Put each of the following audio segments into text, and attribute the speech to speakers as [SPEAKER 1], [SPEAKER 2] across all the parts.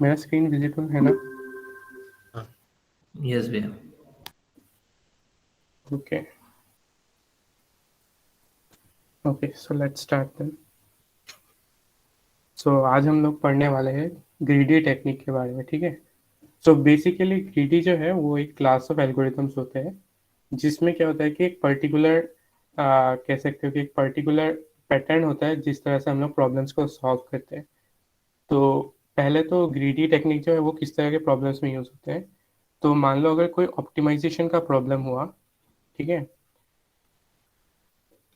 [SPEAKER 1] मेरा screen visible है ना?
[SPEAKER 2] हाँ, यस भैया।
[SPEAKER 1] Okay. Okay, so let's start then. So आज हम लोग पढ़ने वाले हैं ग्रीडी टेक्निक के बारे में, ठीक है? सो बेसिकली ग्रीडी जो है वो एक क्लास ऑफ एल्गोरिथम्स होते हैं जिसमें क्या होता है कि एक पर्टिकुलर कह सकते हो कि एक पर्टिकुलर पैटर्न होता है जिस तरह से हम लोग प्रॉब्लम्स को सॉल्व करते हैं। तो पहले तो ग्रीडी टेक्निक जो है वो किस तरह के प्रॉब्लम्स में यूज़ होते हैं। तो मान लो अगर कोई ऑप्टिमाइजेशन का प्रॉब्लम हुआ, ठीक है?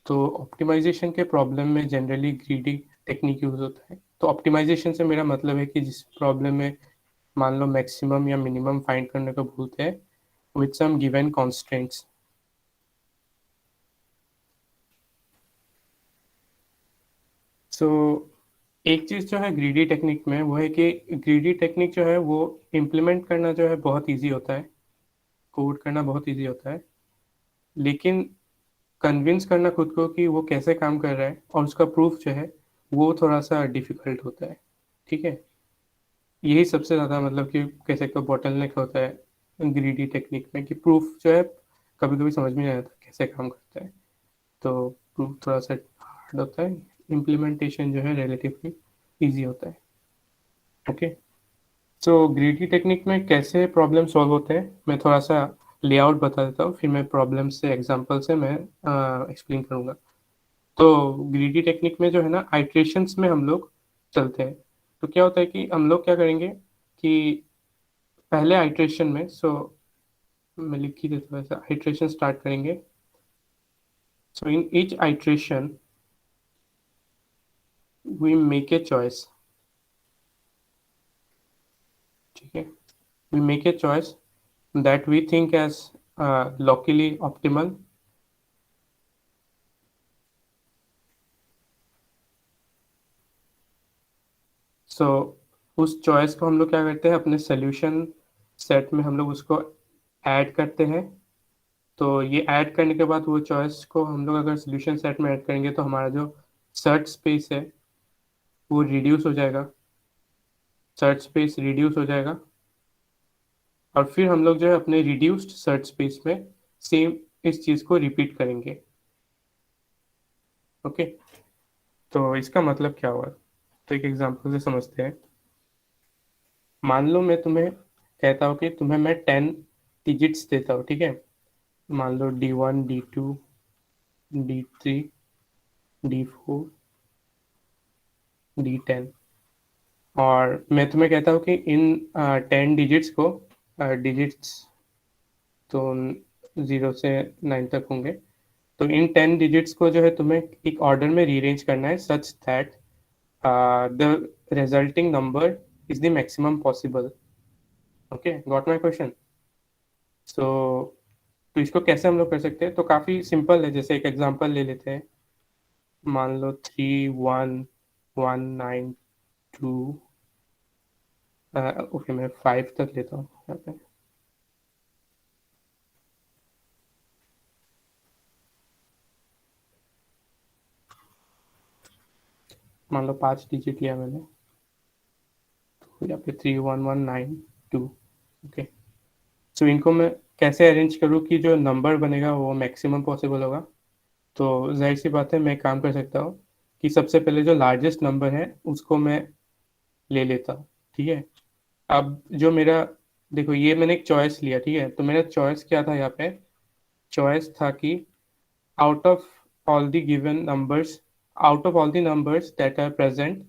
[SPEAKER 1] तो ऑप्टिमाइजेशन के प्रॉब्लम में जनरली ग्रीडी टेक्निक यूज होता है। तो ऑप्टिमाइजेशन से मेरा मतलब है कि जिस प्रॉब्लम में मान लो मैक्सिमम या मिनिमम फाइंड करने को भूलते हैं विथ सम गिवन कॉन्स्टेंट्स। सो एक चीज़ जो है ग्रीडी टेक्निक में वो है कि ग्रीडी टेक्निक जो है वो इम्प्लीमेंट करना जो है बहुत इजी होता है, कोड करना बहुत इजी होता है, लेकिन कन्विंस करना खुद को कि वो कैसे काम कर रहा है और उसका प्रूफ जो है वो थोड़ा सा डिफिकल्ट होता है, ठीक है? यही सबसे ज़्यादा मतलब कि कह सकते हो बॉटलनेक होता है ग्रीडी टेक्निक में कि प्रूफ जो है कभी कभी समझ में नहीं आता कैसे काम करता है। तो प्रूफ थोड़ा सा हार्ड होता है, इम्प्लीमेंटेशन जो है रिलेटिवली इजी होता है। ओके। सो ग्रीडी टेक्निक में कैसे प्रॉब्लम सॉल्व होते हैं मैं थोड़ा सा लेआउट बता देता हूँ, फिर मैं प्रॉब्लम से एग्जांपल से मैं एक्सप्लेन करूँगा। तो ग्रीडी टेक्निक में जो है ना आइट्रेशंस में हम लोग चलते हैं। तो क्या होता है कि हम लोग क्या करेंगे कि पहले आइट्रेशन में, मैं लिख ही देता हूँ, ऐसा आइट्रेशन स्टार्ट करेंगे। So in each iteration we make a choice, ठीक है? We make a choice that we think as locally optimal। सो उस चॉइस को हम लोग क्या करते हैं अपने सोल्यूशन सेट में हम लोग उसको ऐड करते हैं। तो ये ऐड करने के बाद वो चॉइस को हम लोग अगर सोल्यूशन सेट में ऐड करेंगे तो हमारा जो सर्च स्पेस है वो रिड्यूस हो जाएगा, सर्च स्पेस रिड्यूस हो जाएगा। और फिर हम लोग जो है अपने रिड्यूस्ड सर्च स्पेस में सेम इस चीज़ को रिपीट करेंगे। ओके। तो इसका मतलब क्या हुआ? तो एक एग्जांपल से समझते हैं। मान लो मैं तुम्हें कहता हूँ कि तुम्हें मैं 10 डिजिट्स देता हूँ, ठीक है? मान लो D1, D2, D3, D4, D10। और मैं तुम्हें कहता हूँ कि इन 10 डिजिट्स को, डिजिट्स तो 0 से 9 तक होंगे, तो इन 10 डिजिट्स को जो है तुम्हें एक ऑर्डर में रीअरेंज करना है such that the resulting number is the maximum possible. Okay, got my question? So तो इसको कैसे हम लोग कर सकते हैं? तो काफ़ी सिंपल है, जैसे एक एग्जांपल ले लेते हैं। मान लो 3, 1, 1, 9, 2। ओके, मैं 5 तक लेता हूँ यहाँ पे। मान लो 5 डिजिट लिया मैंने, तो यहाँ पे 3, 1, 1, 9, 2। ओके। सो इनको मैं कैसे अरेंज करूँ कि जो नंबर बनेगा वो मैक्सिमम पॉसिबल होगा? तो जाहिर सी बात है मैं काम कर सकता हूँ कि सबसे पहले जो लार्जेस्ट नंबर है उसको मैं ले लेता हूँ, ठीक है? अब जो मेरा, देखो ये मैंने एक चॉइस लिया, ठीक है? तो मेरा चॉइस क्या था यहाँ पे? चॉइस था कि out of all the given numbers, out of all the numbers that are present,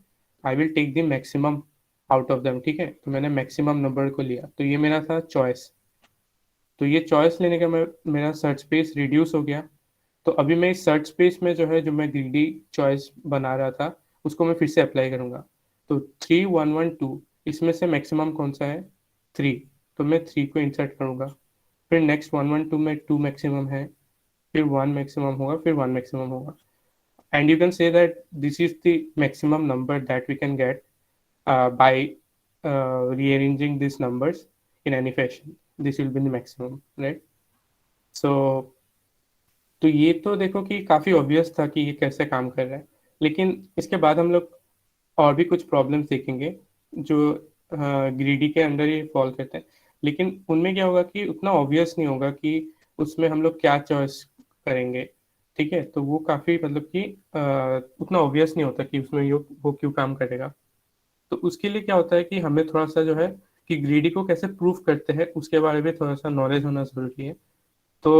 [SPEAKER 1] I will take the maximum out of them, ठीक है? तो मैंने मैक्सिमम नंबर को लिया, तो ये मेरा था चॉइस। तो ये चॉइस लेने का मेरा सर्च स्पेस रिड्यूस हो गया। तो अभी मैं इस सर्च स्पेस में जो है जो मैं ग्रीडी चॉइस बना रहा था उसको मैं फिर से अप्लाई करूंगा। तो 3, 1, 1, 2, इसमें से मैक्सिमम कौन सा है? 3। तो मैं 3 को इंसर्ट करूंगा। फिर नेक्स्ट 1, 1, 2 में 2 मैक्सिमम है, फिर 1 मैक्सिमम होगा, फिर 1 मैक्सिमम होगा। And you can say that this is the maximum number that we can get by rearranging these numbers in any fashion. This will be the maximum, right? So तो ये तो देखो कि काफी ऑब्वियस था कि ये कैसे काम कर रहा है, लेकिन इसके बाद हम लोग और भी कुछ प्रॉब्लम सीखेंगे जो ग्रीडी के अंदर ही फॉल करते हैं, लेकिन उनमें क्या होगा कि उतना ऑब्वियस नहीं होगा कि उसमें हम लोग क्या चॉइस करेंगे। ठीक है, तो वो काफ़ी मतलब कि उतना ऑब्वियस नहीं होता कि उसमें वो क्यों काम करेगा। तो उसके लिए क्या होता है कि हमें थोड़ा सा जो है कि ग्रीडी को कैसे प्रूफ करते हैं उसके बारे में थोड़ा सा नॉलेज होना जरूरी है। तो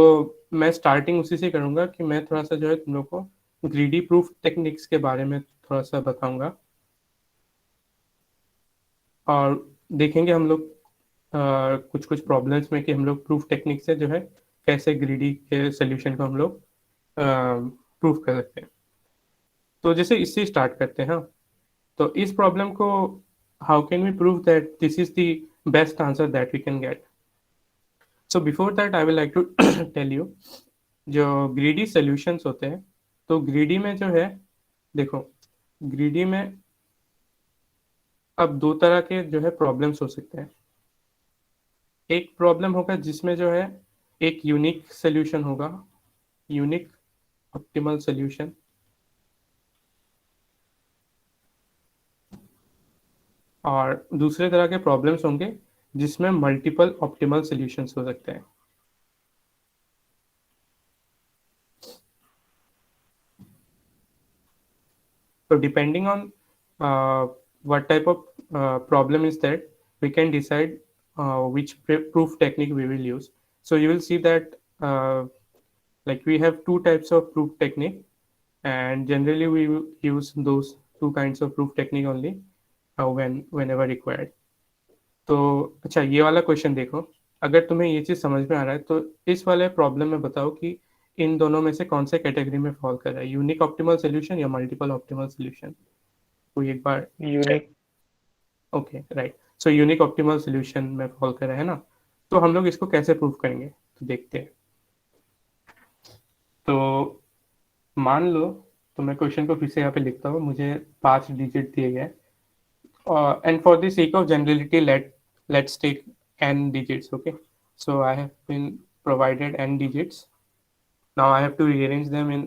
[SPEAKER 1] मैं स्टार्टिंग उसी से करूंगा कि मैं थोड़ा सा जो है तुम लोग को ग्रीडी प्रूफ टेक्निक्स के बारे में थोड़ा सा बताऊंगा, और देखेंगे हम लोग कुछ कुछ प्रॉब्लम्स में कि हम लोग प्रूफ टेक्निक से जो है कैसे ग्रीडी के सोल्यूशन को हम लोग प्रूफ कर सकते हैं। तो जैसे इससे स्टार्ट करते हैं, हाँ। तो इस प्रॉब्लम को how can we prove that this is the best answer that we can get. So before that I will like to tell you जो ग्रीडी सॉल्यूशंस होते हैं। तो ग्रीडी में जो है, देखो, ग्रीडी में अब दो तरह के जो है प्रॉब्लम्स हो सकते हैं। एक प्रॉब्लम होगा जिसमें जो है एक यूनिक सॉल्यूशन होगा, यूनिक ऑप्टिमल सॉल्यूशन। और दूसरे तरह के प्रॉब्लम्स होंगे जिसमें मल्टीपल ऑप्टिमल सॉल्यूशंस हो सकते हैं। So depending on what type of problem is that, we can decide which proof technique we will use. So you will see that like we have two types of proof technique, and generally we will use those two kinds of proof technique only whenever required. तो अच्छा, ये वाला question देखो। अगर तुम्हें ये चीज़ समझ में आ रहा है तो इस वाले प्रॉब्लम में बताओ कि इन दोनों में से कौन से कैटेगरी में फॉल कर रहा है, यूनिक ऑप्टिमल सोल्यूशन या मल्टीपल ऑप्टिमल सोल्यूशन। कोई एक बार।
[SPEAKER 3] Unique.
[SPEAKER 1] Okay, right. So unique optimal solution में फॉल कर रहा है ना। तो हम लोग इसको कैसे प्रूव करेंगे, तो देखते हैं। तो मान लो, तो मैं क्वेश्चन को फिर से यहाँ पे लिखता हूँ, मुझे 5 डिजिट दिए गए, and for the sake of generality, let's take n digits. Okay, so I have been provided n digits. Now I have to rearrange them in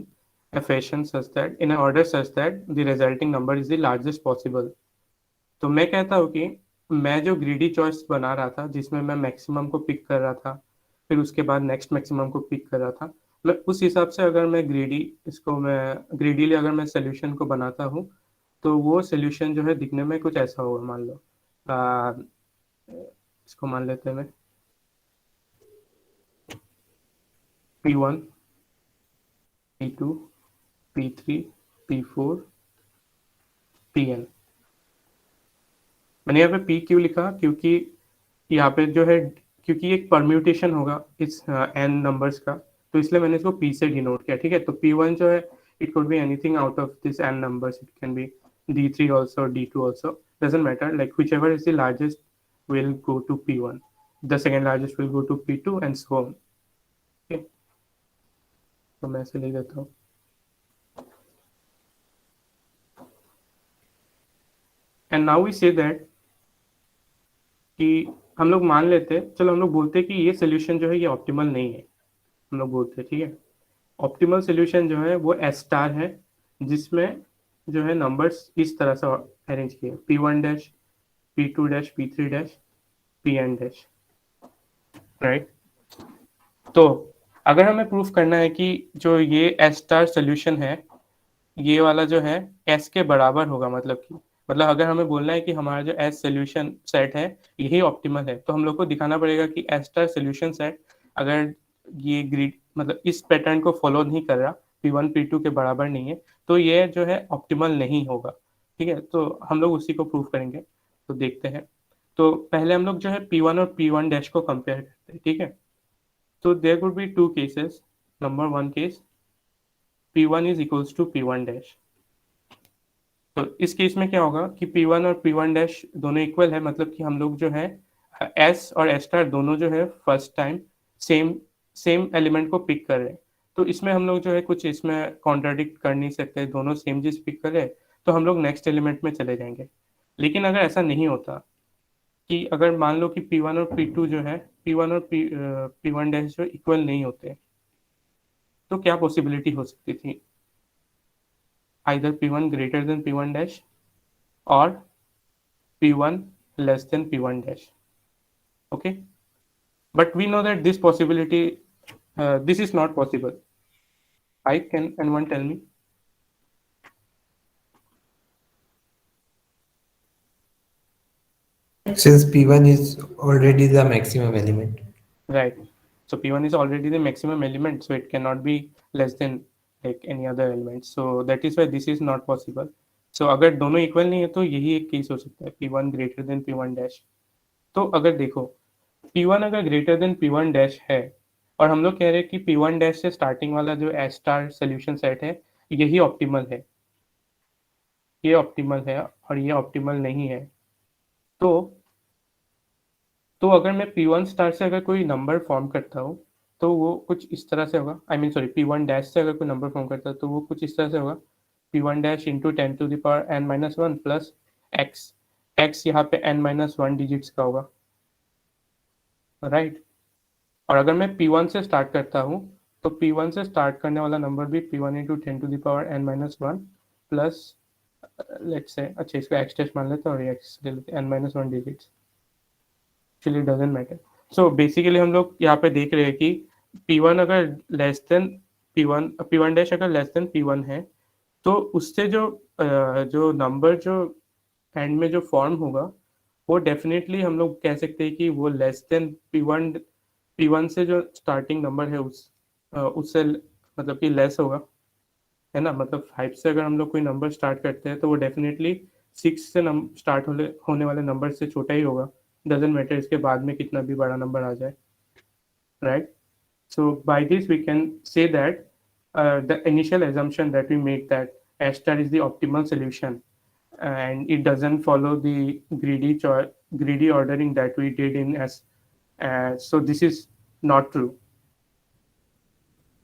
[SPEAKER 1] a fashion such that, in an order such that the resulting number is the largest possible. तो मैं कहता हूँ कि मैं जो greedy choice बना रहा था जिसमें मैं मैक्सिमम को पिक कर रहा था, फिर उसके बाद नेक्स्ट मैक्सिमम को पिक कर रहा था, मैं उस हिसाब से अगर मैं ग्रीडीली अगर मैं सोल्यूशन को बनाता हूँ, तो वो सोल्यूशन जो है दिखने में कुछ ऐसा होगा। मान लो इसको मान लेते हैं मैं P1, P2, P3, P4, Pn। मैंने यहाँ पे P क्यों लिखा, क्योंकि यहाँ पे जो है, क्योंकि एक परम्यूटेशन होगा इस n नंबर्स का, तो इसलिए मैंने इसको P से डिनोट किया। ठीक है, तो P1 जो है, it could be anything out of this n numbers, it can be D3 also, D2 also, doesn't matter, like whichever is the largest will go to P1, the second largest will go to P2 and so on। okay? तो मैं ऐसे लिख देता हूँ। And now we say that कि हम लोग मान लेते, चलो हम लोग बोलते हैं कि ये सोल्यूशन जो है ये ऑप्टिमल नहीं है। हम लोग बोलते हैं, ठीक है, ऑप्टिमल सोल्यूशन जो है वो एस स्टार है, जिसमें जो है नंबर्स इस तरह से अरेंज किए, P1 dash, P2 dash, P3 dash, Pn dash, right. तो अगर हमें प्रूफ करना है कि जो ये एस स्टार सोल्यूशन है, ये वाला जो है एस के बराबर होगा, मतलब अगर हमें बोलना है कि हमारा जो एस सोल्यूशन सेट है यही ऑप्टिमल है, तो हम लोग को दिखाना पड़ेगा कि एस स्टार सोल्यूशन सेट अगर ये ग्रिड मतलब इस पैटर्न को फॉलो नहीं कर रहा, P1 P2 के बराबर नहीं है, तो ये जो है ऑप्टिमल नहीं होगा। ठीक है, तो हम लोग उसी को प्रूव करेंगे। तो देखते हैं। तो पहले हम लोग जो है P1 और P1 डैश को कंपेयर करते हैं। ठीक है, तो there would be two cases. Number one case, P1 is equals to P1 dash. तो इस केस में क्या होगा कि P1 और P1 डैश दोनों इक्वल है, मतलब कि हम लोग जो है S और S स्टार दोनों जो है first time same same element को पिक कर रहे हैं। तो इसमें हम लोग जो है कुछ इसमें कॉन्ट्राडिक्ट कर नहीं सकते, दोनों सेम चीज पिक कर रहे हैं, तो हम लोग नेक्स्ट एलिमेंट में चले जाएंगे। लेकिन अगर ऐसा नहीं होता, कि अगर मान लो कि P1 और P2 जो है, P1 और P1 डैश जो इक्वल नहीं होते, तो क्या पॉसिबिलिटी हो सकती थी, either P1 greater than P1 dash or P1 less than p1 dash. Okay, but we know that this possibility, this is not possible. I can anyone tell me?
[SPEAKER 3] Since P1 is already the maximum element.
[SPEAKER 1] Right. So p1 is already the maximum element, so it cannot be less than like any other element. So that is why this is not possible. So अगर दोनों equal नहीं है तो यही एक case हो सकता है, p1 greater than p1 dash. तो अगर देखो p1 अगर ग्रेटर देन p1 डैश है और हम लोग कह रहे हैं कि p1 डैश से स्टार्टिंग वाला जो एस स्टार सोल्यूशन सेट है यही ऑप्टिमल है, ये ऑप्टिमल है और ये ऑप्टिमल नहीं है, तो अगर मैं p1 स्टार से अगर कोई नंबर फॉर्म करता हूँ तो वो कुछ इस तरह से होगा. I mean sorry, p1 dash से अगर कोई नंबर फॉर्म करता है तो वो कुछ इस तरह से होगा, p1 dash into 10⁻n−1 plus x. x यहाँ पे n-1 डिजिट्स का होगा, राइट. और अगर मैं p1 से स्टार्ट करता हूँ तो p1 से स्टार्ट करने वाला नंबर भी p1 into 10⁻n−1 plus let's say, अच्छा इसको x डैश मान लेते हैं और ये x ले लेते हैं n-1 digits. Actually doesn't matter. So basically हम लोग यहाँ पे देख रहे हैं कि p1 अगर लेस देन p1 डैश अगर लेस देन p1 है तो उससे जो नंबर जो एंड में जो फॉर्म होगा वो डेफिनेटली हम लोग कह सकते हैं कि वो लेस देन p1 से जो स्टार्टिंग नंबर है उससे मतलब कि लेस होगा, है ना. मतलब 5 से अगर हम लोग कोई नंबर स्टार्ट करते हैं तो वो डेफिनेटली 6 से स्टार्ट होने वाले नंबर से छोटा ही होगा. डजंट मैटर इसके बाद में कितना भी बड़ा नंबर आ जाए, right. So by this we can say that the initial assumption that we make that S star is the optimal solution and it doesn't follow the greedy ordering that we did in S. So this is not true.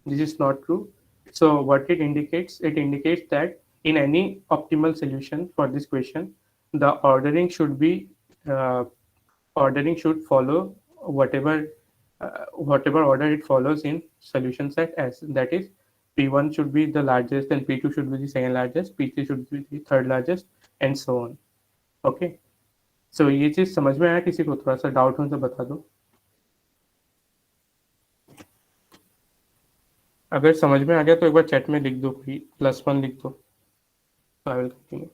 [SPEAKER 1] This is not true. So what it indicates that in any optimal solution for this question, the ordering should be follow whatever order it follows in solution set S. That is, p1 should be the largest and p2 should be the second largest, p3 should be the third largest and so on. Okay, so ये चीज समझ में आया? किसी को थोड़ा सा doubt हो तो बता दो. अगर समझ में आ गया तो एक बार चैट में लिख दो, कोई +1 लिख दो. I will continue.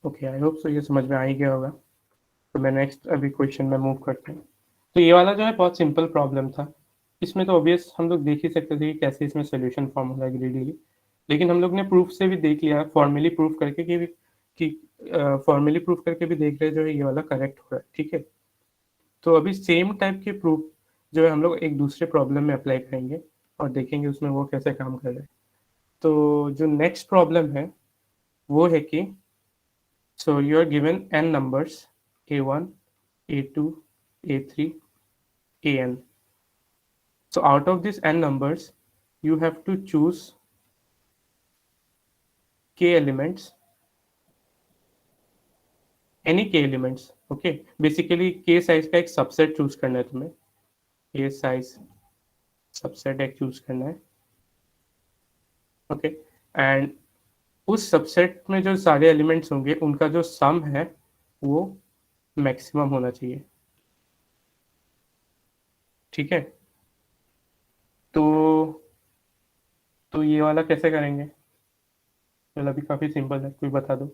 [SPEAKER 1] Okay, I hope so ये समझ में आ ही गया होगा. तो मैं नेक्स्ट अभी क्वेश्चन में मूव करते हैं. तो ये वाला जो है बहुत सिंपल प्रॉब्लम था. इसमें तो ऑब्वियस हम लोग देख ही सकते थे कि कैसे इसमें सोल्यूशन फॉर्म हो रहा है ग्रीडीली, लेकिन हम लोग ने प्रूफ से भी देख लिया, फॉर्मली प्रूफ करके कि फॉर्मली प्रूफ करके भी देख रहे जो है ये वाला करेक्ट हो रहा है. ठीक है, तो अभी सेम टाइप के प्रूफ जो है हम लोग एक दूसरे प्रॉब्लम में अप्लाई करेंगे और देखेंगे उसमें वो कैसे काम कर रहे हैं. तो जो नेक्स्ट प्रॉब्लम है वो है कि so you are given n numbers a1, a2, a3, an. So out of these n numbers you have to choose k elements, any k elements. Okay, basically k size का एक subset choose करना है तुम्हें, k size subset एक choose करना है. Okay, and उस subset में जो सारे एलिमेंट्स होंगे उनका जो सम है वो मैक्सिमम होना चाहिए. ठीक है, तो ये वाला कैसे करेंगे? चलो अभी काफी सिंपल है, कोई बता दो.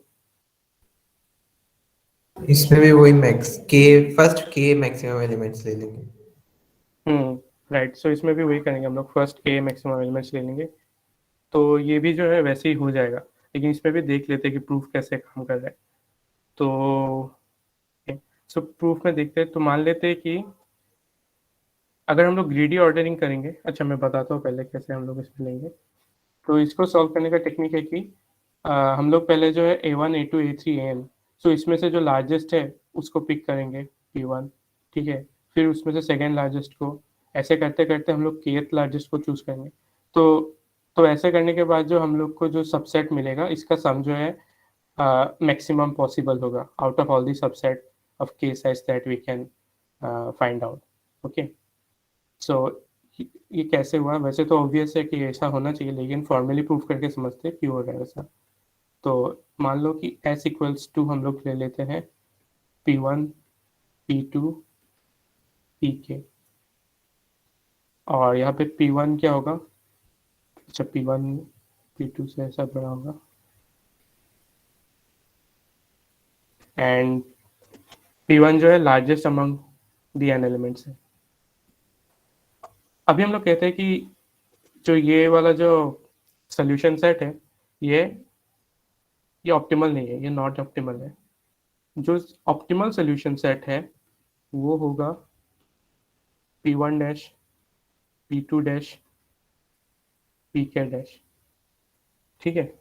[SPEAKER 3] इसमें भी वही फर्स्ट के मैक्सिमम एलिमेंट्स ले लेंगे.
[SPEAKER 1] राइट. सो इसमें भी वही करेंगे हम लोग, फर्स्ट के मैक्सिमम एलिमेंट्स ले लेंगे. तो ये भी जो है वैसे ही हो जाएगा, लेकिन इसमें भी देख लेते हैं कि प्रूफ कैसे काम कर रहा है. तो सो प्रूफ में देखते हैं. तो मान लेते हैं कि अगर हम लोग ग्रीडी ऑर्डरिंग करेंगे, अच्छा मैं बताता हूँ पहले कैसे हम लोग इसमें लेंगे. तो इसको सॉल्व करने का टेक्निक है कि हम लोग पहले जो है a1, a2, a3, an, सो इसमें से जो लार्जेस्ट है उसको पिक करेंगे p1. ठीक है, फिर उसमें से सेकेंड लार्जेस्ट को, ऐसे करते करते हम लोग kth लार्जेस्ट को चूज करेंगे. तो ऐसे करने के बाद जो हम लोग को जो सबसेट मिलेगा इसका सम जो है मैक्सिमम पॉसिबल होगा out of all the subset of case size that we can find out. Okay, so ये कैसे हुआ? वैसे तो ऑब्वियस है कि ऐसा होना चाहिए, लेकिन फॉर्मली प्रूफ करके समझते हैं क्यों हो रहा है वैसा। तो मान लो कि S इक्वल्स टू हम लोग ले लेते हैं P1 P2 Pk, और यहाँ पे P1 क्या होगा? अच्छा, P1 P2 से ऐसा बड़ा होगा, एंड P1 जो है largest among the n elements है। अभी हम लोग कहते हैं कि जो ये वाला जो सोल्यूशन सेट है ये ऑप्टिमल नहीं है, ये नॉट ऑप्टिमल है। जो ऑप्टिमल सोल्यूशन सेट है वो होगा P1 dash P2 dash Pk dash. ठीक है,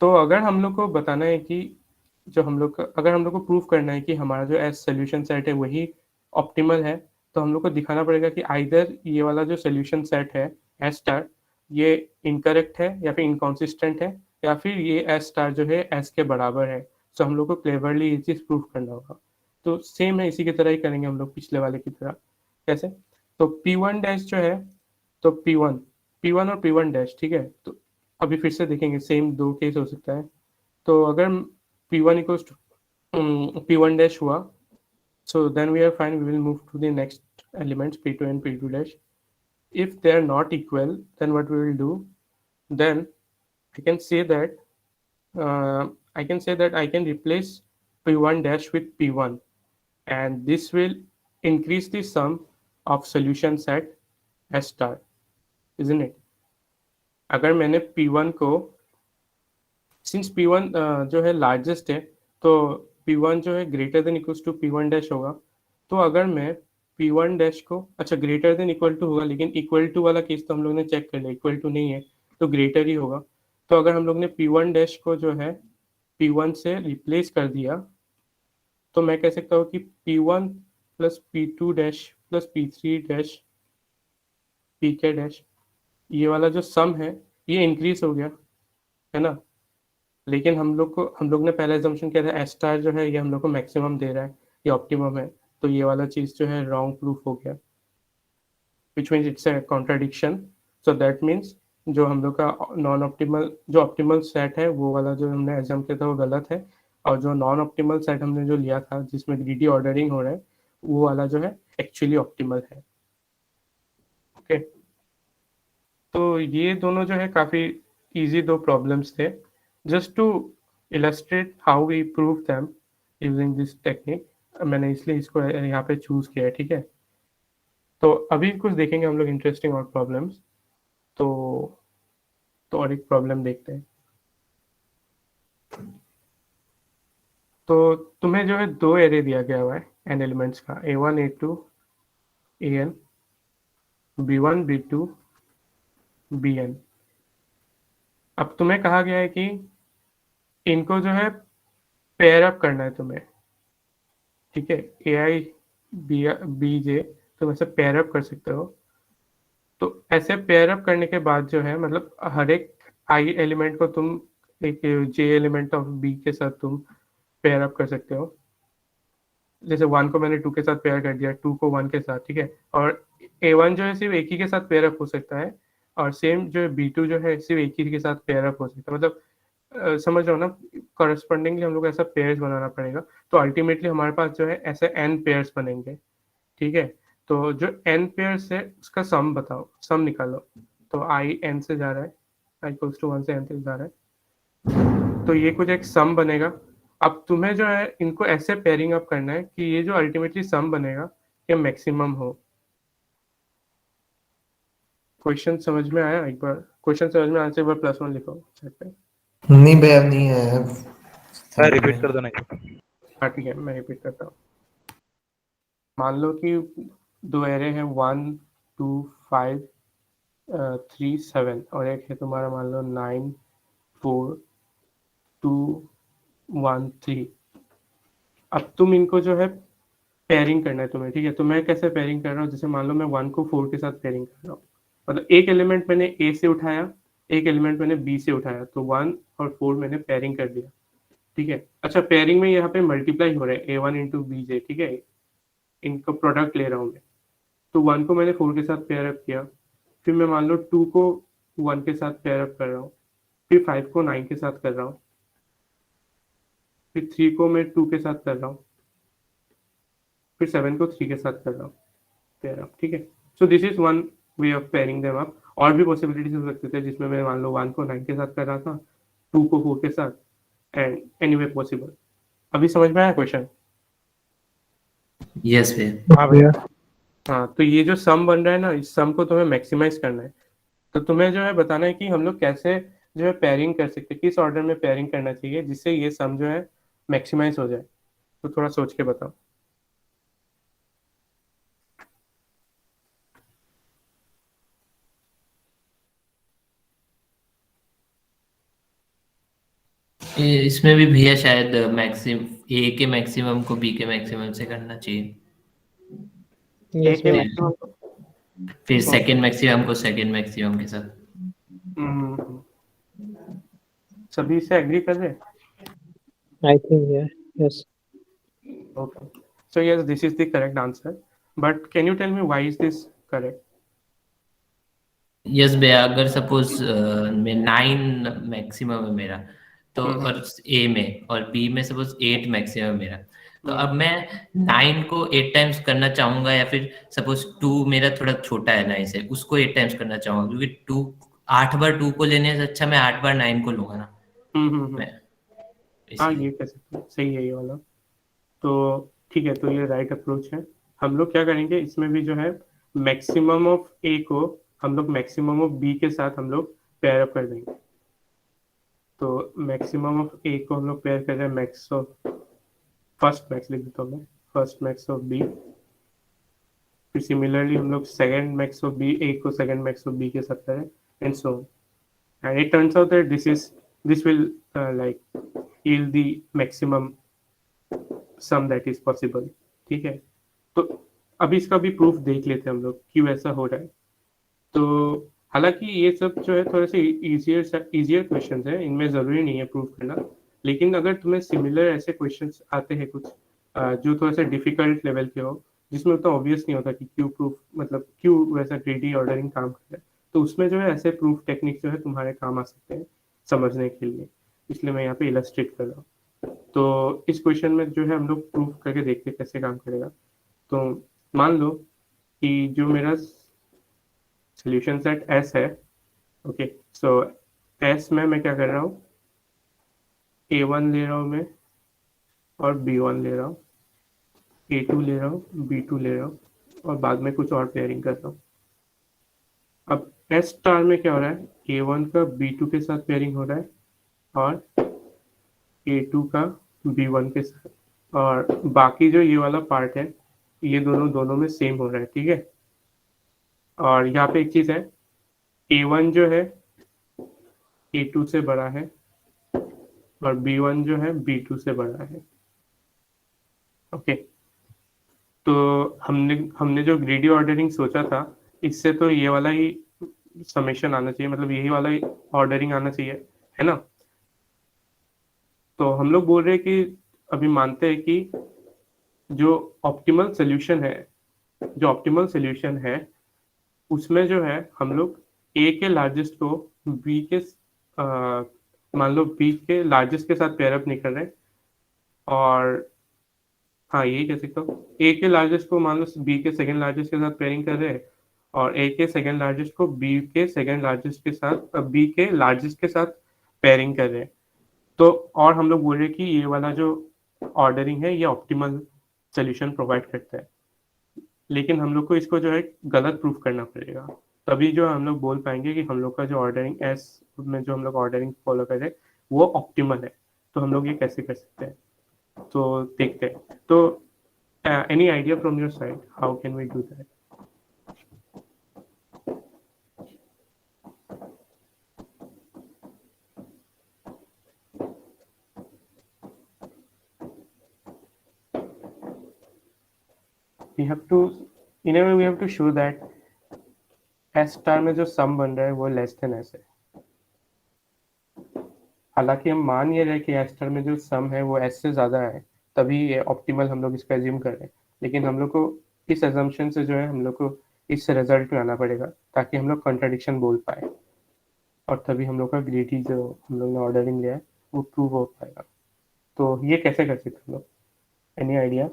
[SPEAKER 1] तो अगर हम लोग को बताना है कि अगर हम लोग को प्रूफ करना है कि हमारा जो एस सोल्यूशन सेट है वही ऑप्टिमल है, तो हम लोग को दिखाना पड़ेगा कि आइदर ये वाला जो सोल्यूशन सेट है एस स्टार ये इनकरेक्ट है या फिर इनकॉन्सिस्टेंट है, या फिर ये एस स्टार जो है एस के बराबर है। तो हम लोग को क्लेवरली ये चीज़ प्रूफ करना होगा। तो सेम है, इसी की तरह ही करेंगे हम लोग पिछले वाले की तरह। कैसे? तो P1 डैश जो है, तो P1 और P1 डैश, ठीक है, तो अभी फिर से देखेंगे, सेम दो केस हो सकता है। तो अगर P1 equals to P1 dash हुआ, so then we are fine, we will move to the next elements P2 and P2 dash. If they are not equal, then what we will do, then I can say that I can replace P1 dash with P1, and this will increase the sum of solution set S star, isn't it? अगर मैंने P1 को, since P1 जो है largest है, तो P1 जो है greater than equals to P1 dash होगा। तो अगर मैं P1 डैश को, अच्छा ग्रेटर देन इक्वल टू होगा, लेकिन इक्वल टू वाला केस तो हम लोग ने चेक कर लिया, इक्वल टू नहीं है तो ग्रेटर ही होगा। तो अगर हम लोग ने P1 डैश को जो है P1 से रिप्लेस कर दिया, तो मैं कह सकता हूँ कि P1 plus P2 dash plus P3 dash Pk dash, ये वाला जो सम है ये इंक्रीज हो गया, है ना? लेकिन हम लोग ने पहला एजम्पशन किया था एस स्टार जो है ये हम लोग को मैक्सिमम दे रहा है, ये ऑप्टिमम है, तो ये वाला चीज़ जो है रॉन्ग प्रूफ हो गया, which means it's a contradiction. So that means जो हम लोग का नॉन ऑप्टिमल, जो ऑप्टिमल सेट है वो वाला जो हमने एग्जाम किया था वो गलत है, और जो नॉन ऑप्टिमल सेट हमने जो लिया था जिसमें ग्रीडी ऑर्डरिंग हो रहा है वो वाला जो है एक्चुअली ऑप्टिमल है। ओके, तो ये दोनों जो है काफ़ी इजी दो प्रॉब्लम्स थे, just to illustrate how we prove them using this technique. मैंने इसलिए इसको यहाँ पे चूज किया है, ठीक है। तो अभी कुछ देखेंगे हम लोग इंटरेस्टिंग और प्रॉब्लम्स। तो और एक प्रॉब्लम देखते हैं। तो तुम्हें जो है दो एरे दिया गया हुआ है एन एलिमेंट्स का, A1 A2 AN, B1 B2 BN। अब तुम्हें कहा गया है कि इनको जो है पेयर अप करना है तुम्हें, ठीक है। AI BJ तुम ऐसे पेयर अप कर सकते हो। तो ऐसे पेयर अप करने के बाद जो है, मतलब हर एक I एलिमेंट को तुम एक J एलिमेंट ऑफ B के साथ तुम पेयर अप कर सकते हो। जैसे 1 को मैंने 2 के साथ पेयर कर दिया, 2 को 1 के साथ, ठीक है। और A1 जो है सिर्फ एक ही के साथ पेयर अप हो सकता है, और सेम जो है B2 जो है सिर्फ एक ही के साथ पेयर अप हो सकता है। मतलब समझ रहे हो ना, करस्पॉन्डिंगली हम लोग ऐसा पेयर्स बनाना पड़ेगा। तो अल्टीमेटली हमारे पास जो है ऐसे n पेयर्स बनेंगे, ठीक है। तो जो n पेयर्स है उसका सम बताओ, सम निकालो। तो I n से जा रहा है, I इक्वल्स टू 1 से n तक जा रहा है, तो ये कुछ एक सम बनेगा। अब तुम्हें जो है इनको ऐसे पेयरिंग अप करना है कि ये जो अल्टीमेटली सम बनेगा ये मैक्सिमम हो। क्वेश्चन समझ में आया? एक बार क्वेश्चन समझ में आने से एक बार +1 लिखो चैट पे।
[SPEAKER 3] नहीं भैया, नहीं है।
[SPEAKER 4] सर रिपीट कर दो ना।
[SPEAKER 1] हाँ ठीक है, मैं रिपीट करता हूँ। मान लो कि दो एरे हैं 1 2 5 3 7, और एक है तुम्हारा मान लो 9 4 2 1 3। अब तुम इनको जो है पेयरिंग करना है तुम्हें, ठीक है। तो मैं कैसे पेयरिंग कर रहा हूँ, जैसे मान लो मैं 1 को 4 के साथ पेयरिंग कर रहा हूँ, मतलब एक एलिमेंट मैंने A से उठाया, एक एलिमेंट मैंने B से उठाया, तो 1 और 4 मैंने पेयरिंग कर दिया। ठीक है। अच्छा, पेयरिंग में यहाँ पे मल्टीप्लाई हो रहा है A1 इंटू बीजे, ठीक है, इनका प्रोडक्ट ले रहा हूँ मैं। तो 1 को मैंने 4 के साथ पेयर अप किया, फिर मैं मान लो 2 को 1 के साथ पेयर अप कर रहा हूँ, फिर 5 को 9 के साथ कर रहा हूँ, फिर 3 को मैं 2 के साथ कर रहा हूँ, फिर 7 को 3 के साथ कर रहा हूँ पेयर अप, ठीक है। So this is one way of pairing them up. और भी पॉसिबिलिटीज हो सकते थे जिसमें मैं मान लो 1 को 9 के साथ कर रहा था, 2 को 4 के साथ, एंड एनीवे पॉसिबल। अभी समझ में आया क्वेश्चन?
[SPEAKER 2] यस भैया।
[SPEAKER 4] हाँ भैया।
[SPEAKER 1] हाँ, तो ये जो सम बन रहा है ना, इस सम को तुम्हें मैक्सिमाइज करना है। तो तुम्हें जो है बताना है कि हम लोग कैसे जो है पेयरिंग कर सकते हैं, किस ऑर्डर में पेयरिंग करना चाहिए जिससे ये सम जो है मैक्सिमाइज हो जाए। तो थोड़ा सोच के बताओ।
[SPEAKER 2] इसमें भी भैया शायद मैक्सिम ए के मैक्सिमम को बी के मैक्सिमम से करना चाहिए,
[SPEAKER 1] एक है
[SPEAKER 2] फिर
[SPEAKER 1] मैक्सिमम।
[SPEAKER 2] फिर सेकंड मैक्सिमम को सेकंड मैक्सिमम के साथ।
[SPEAKER 1] सभी से एग्री कर रहे हैं?
[SPEAKER 5] I think, yeah, yes.
[SPEAKER 1] Okay. So yes, this is the correct answer. But can you tell me why is this correct?
[SPEAKER 2] Yes भैया, अगर सपोज में 9 मैक्सिमम है मेरा, तो और ए में और बी में सपोज 8 मैक्सिमम है मेरा, तो अब मैं 9 को 8 टाइम्स करना चाहूंगा, या फिर सपोज 2 मेरा थोड़ा छोटा है 9 से, उसको 8 टाइम्स करना चाहूंगा, क्योंकि 2 8 बार 2 को लेने से अच्छा मैं 8 बार 9 को लूंगा ना। मैं
[SPEAKER 1] हाँ,
[SPEAKER 2] इसलिए
[SPEAKER 1] ये कह सकते हैं, सही है ये वाला। तो ठीक है, तो ये राइट अप्रोच है। हम लोग क्या करेंगे इसमें भी जो है, मैक्सिमम ऑफ ए को हम लोग मैक्सिमम ऑफ बी के साथ हम लोग पेयर अप कर देंगे। तो मैक्सिमम ऑफ ए को हम लोग पेयर कर रहे हैं मैक्स ऑफ, फर्स्ट मैक्स लिख देता हूँ मैं, फर्स्ट मैक्स ऑफ बी। फिर सिमिलरली हम लोग सेकंड मैक्स ऑफ बी, ए को सेकंड मैक्स ऑफ बी के साथ करें, and so on. And it turns out that this will like yield the maximum sum that is possible, ठीक है। तो अभी इसका भी प्रूफ देख लेते हैं हम लोग क्यों ऐसा हो रहा है। तो हालांकि ये सब जो है थोड़े से इजियर क्वेश्चंस है, इनमें ज़रूरी नहीं है प्रूफ करना, लेकिन अगर तुम्हें सिमिलर ऐसे क्वेश्चंस आते हैं कुछ जो थोड़ा सा डिफिकल्ट लेवल के हो, जिसमें तो ऑब्वियस नहीं होता कि क्यों प्रूफ, मतलब क्यों वैसा ग्रीडी ऑर्डरिंग काम कर रहा है, तो उसमें जो है ऐसे प्रूफ टेक्निक जो है तुम्हारे काम आ सकते हैं समझने के लिए। इसलिए मैं यहाँ पे इलस्ट्रेट कर रहा हूँ। तो इस क्वेश्चन में जो है हम लोग प्रूफ करके देखते हैं कैसे काम करेगा। तो मान लो कि जो मेरा सोल्यूशन सेट एस है, ओके, सो एस में मैं क्या कर रहा हूँ, A1 ले रहा हूँ मैं, और B1 ले रहा हूँ, A2 ले रहा हूँ, B2 ले रहा हूँ, और बाद में कुछ और पेयरिंग कर रहा हूँ। अब एस स्टार में क्या हो रहा है, A1 का B2 के साथ पेयरिंग हो रहा है, और A2 का B1 के साथ, और बाकी जो ये वाला पार्ट है ये दोनों में सेम हो रहा है, ठीक है। और यहाँ पे एक चीज़ है, A1 जो है A2 से बड़ा है, और B1 जो है B2 से बड़ा है, ओके। तो हमने जो ग्रीडी ऑर्डरिंग सोचा था, इससे तो ये वाला ही समेशन आना चाहिए, मतलब यही वाला ही ऑर्डरिंग आना चाहिए, है ना। तो हम लोग बोल रहे हैं कि अभी मानते हैं कि जो ऑप्टिमल सोल्यूशन है उसमें जो है हम लोग ए के लार्जेस्ट को बी के मान लो बी के लार्जेस्ट के साथ पेयर अप नहीं कर रहे, और हाँ यही कह सकता हूँ, ए के लार्जेस्ट को मान लो बी के सेकंड लार्जेस्ट के साथ पेयरिंग कर रहे हैं, और ए के सेकंड लार्जेस्ट को बी के सेकंड लार्जेस्ट के साथ बी के लार्जेस्ट के साथ पेयरिंग कर रहे हैं। तो और हम लोग बोल रहे हैं कि ये वाला जो ऑर्डरिंग है ये ऑप्टिमल सोल्यूशन प्रोवाइड करता है, लेकिन हम लोग को इसको जो है गलत प्रूफ करना पड़ेगा, तभी जो हम लोग बोल पाएंगे कि हम लोग का जो ऑर्डरिंग एस में जो हम लोग ऑर्डरिंग फॉलो कर रहे हैं वो ऑप्टिमल है। तो हम लोग ये कैसे कर सकते हैं, तो देखते हैं। तो any idea from your side, how can we do that? we have to in a way we have to show that S star में जो सम बन रहा है वो लेस देन S है। हालांकि हम मान ये रहे कि एस स्टार में जो सम है वो एस से ज़्यादा है, तभी ये ऑप्टिमल हम लोग इसका एज्यूम कर रहे हैं, लेकिन हम लोग को इस एजम्पशन से जो है हम लोग को इस रिजल्ट में आना पड़ेगा ताकि हम लोग कॉन्ट्रडिक्शन बोल पाए, और तभी हम लोग का ग्रीडी जो हम लोग ने ऑर्डरिंग लिया है वो प्रूव हो पाएगा। तो ये कैसे कर सकते हैं हम लोग? Any idea?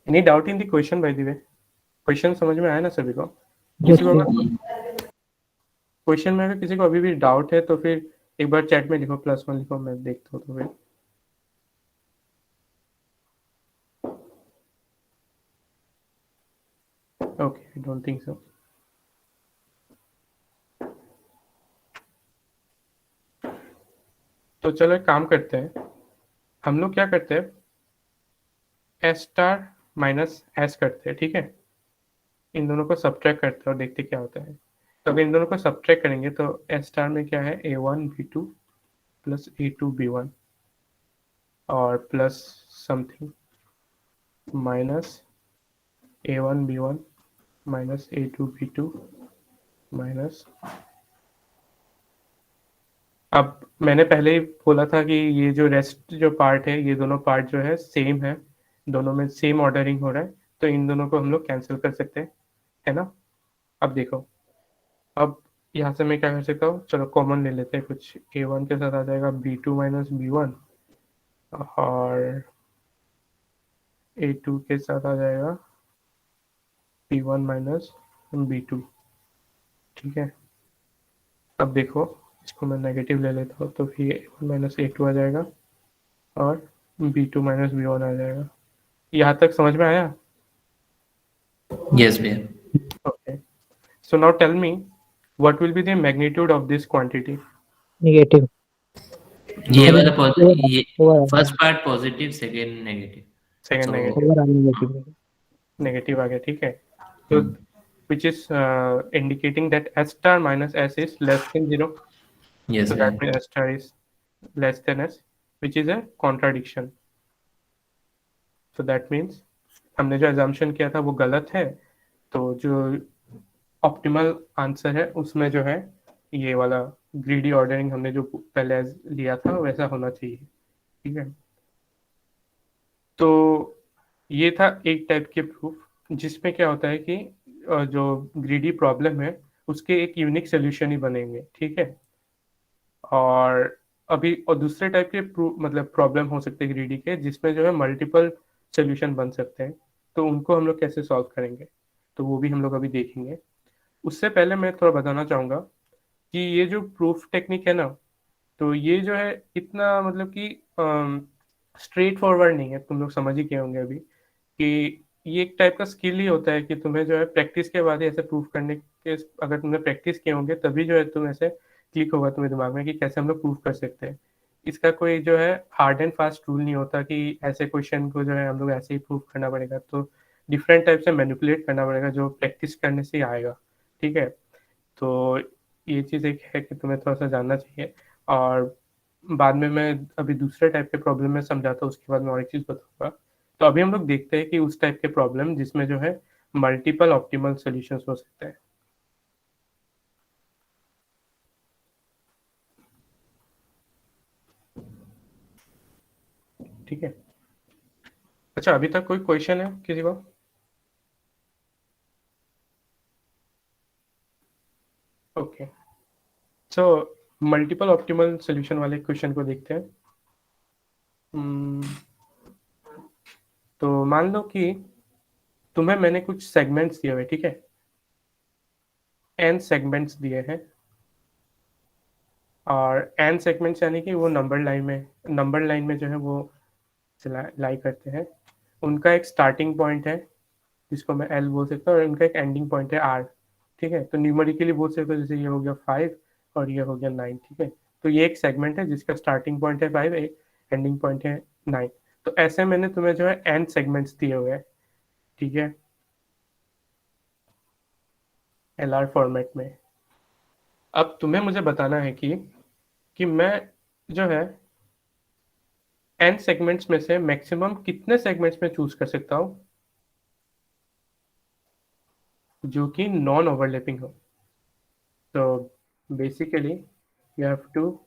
[SPEAKER 1] Any doubt in the question? By the way, question समझ में आया ना सभी को?
[SPEAKER 5] Yes,
[SPEAKER 1] किसी को
[SPEAKER 5] sir.
[SPEAKER 1] अगर क्वेश्चन में अगर किसी को अभी भी डाउट है तो फिर एक बार चैट में लिखो, +1 लिखो, मैं देखता हूँ। तो फिर okay, I don't think so. तो चलो एक काम करते हैं, हम लोग क्या करते हैं, एस स्टार माइनस एस करते हैं, ठीक है? इन दोनों को सब्ट्रैक्ट करते हैं और देखते क्या होता है। तो अगर इन दोनों को सब्ट्रैक्ट करेंगे तो एस स्टार में क्या है, a1 b2 plus a2 b1 और plus something minus a1 b1 minus a2 b2 minus, अब मैंने पहले ही बोला था कि ये जो रेस्ट जो पार्ट है, ये दोनों पार्ट जो है सेम है, दोनों में सेम ऑर्डरिंग हो रहा है, तो इन दोनों को हम लोग कैंसिल कर सकते हैं, है ना? अब देखो, अब यहाँ से मैं क्या कर सकता हूँ, चलो कॉमन ले लेते हैं कुछ, a1 के साथ आ जाएगा b2 माइनस b1 और a2 के साथ आ जाएगा b1 माइनस b2, ठीक है? अब देखो, इसको मैं नेगेटिव ले लेता हूँ तो फिर a1 माइनस a2 आ जाएगा और b2 माइनस b1 आ जाएगा। यहाँ तक समझ में आया?
[SPEAKER 2] यस भैया।
[SPEAKER 1] Okay. So now tell me, what will be the magnitude of this quantity?
[SPEAKER 5] Negative.
[SPEAKER 2] ये वाला ये
[SPEAKER 5] Over.
[SPEAKER 2] First part positive, second negative.
[SPEAKER 1] Second
[SPEAKER 2] So-
[SPEAKER 1] negative.
[SPEAKER 5] Over and negative.
[SPEAKER 1] Negative आ गया, ठीक है? So which is indicating that S star minus S is less than 0.
[SPEAKER 2] Yes
[SPEAKER 1] So
[SPEAKER 2] भैया।
[SPEAKER 1] that means S star is less than S, which is a contradiction. So that means हमने जो assumption किया था वो गलत है, तो जो ऑप्टिमल आंसर है उसमें जो है ये वाला ग्रीडी ऑर्डरिंग हमने जो पहले लिया था वैसा होना चाहिए, ठीक है? तो ये था एक टाइप के प्रूफ जिसमें क्या होता है कि जो ग्रीडी प्रॉब्लम है उसके एक यूनिक सोल्यूशन ही बनेंगे, ठीक है? और अभी और दूसरे टाइप के मतलब प्रॉब्लम हो सकते हैं ग्रीडी के जिसमें जो है मल्टीपल सोल्यूशन बन सकते हैं, तो उनको हम लोग कैसे सॉल्व करेंगे, तो वो भी हम लोग अभी देखेंगे। उससे पहले मैं थोड़ा बताना चाहूँगा कि ये जो प्रूफ टेक्निक है ना, तो ये जो है इतना मतलब कि स्ट्रेट फॉरवर्ड नहीं है, तुम लोग समझ ही गए होंगे अभी कि ये एक टाइप का स्किल ही होता है कि तुम्हें जो है प्रैक्टिस के बाद ही ऐसे प्रूफ करने के, अगर तुमने प्रैक्टिस किए होंगे तभी जो है तुम ऐसे क्लिक होगा तुम्हें दिमाग में कि कैसे हम लोग प्रूफ कर सकते हैं। इसका कोई जो है हार्ड एंड फास्ट रूल नहीं होता कि ऐसे क्वेश्चन को जो है हम लोग ऐसे ही प्रूफ करना पड़ेगा, तो डिफरेंट टाइप से मैनिपुलेट करना पड़ेगा जो प्रैक्टिस करने से ही आएगा, ठीक है? तो ये चीज़ एक है कि तुम्हें थोड़ा सा जानना चाहिए, और बाद में मैं अभी दूसरे टाइप के प्रॉब्लम में समझाता हूँ, उसके बाद मैं और एक चीज़ बताऊंगा। तो अभी हम लोग देखते हैं कि उस टाइप के प्रॉब्लम जिसमें जो है मल्टीपल ऑप्टिमल सॉल्यूशंस हो सकते हैं। ठीक है? अच्छा, अभी तक कोई क्वेश्चन है किसी को? Okay, so multiple optimal solution वाले क्वेश्चन को देखते हैं। तो मान लो कि तुम्हें मैंने कुछ सेगमेंट्स दिए हुए, ठीक है? n सेगमेंट्स दिए हैं, और n सेगमेंट्स यानी कि वो नंबर लाइन में जो है वो लाई करते हैं। उनका एक स्टार्टिंग पॉइंट है जिसको मैं L बोल सकता हूँ, और उनका एक एंडिंग पॉइंट है R, ठीक है? तो न्यूमेरिकली बोल सकते हो, जैसे ये हो गया 5 और ये हो गया 9, ठीक है? तो ये एक सेगमेंट है जिसका स्टार्टिंग पॉइंट है 5, एक एंडिंग पॉइंट है 9। तो ऐसे मैंने तुम्हें जो है n सेगमेंट्स दिए हुए हैं, ठीक है? LR फॉर्मेट में। अब तुम्हें मुझे बताना है कि मैं जो है n सेगमेंट्स में से मैक्सिमम कितने सेगमेंट्स में चूज कर सकता हूँ जो कि नॉन ओवरलैपिंग हो। So basically you have to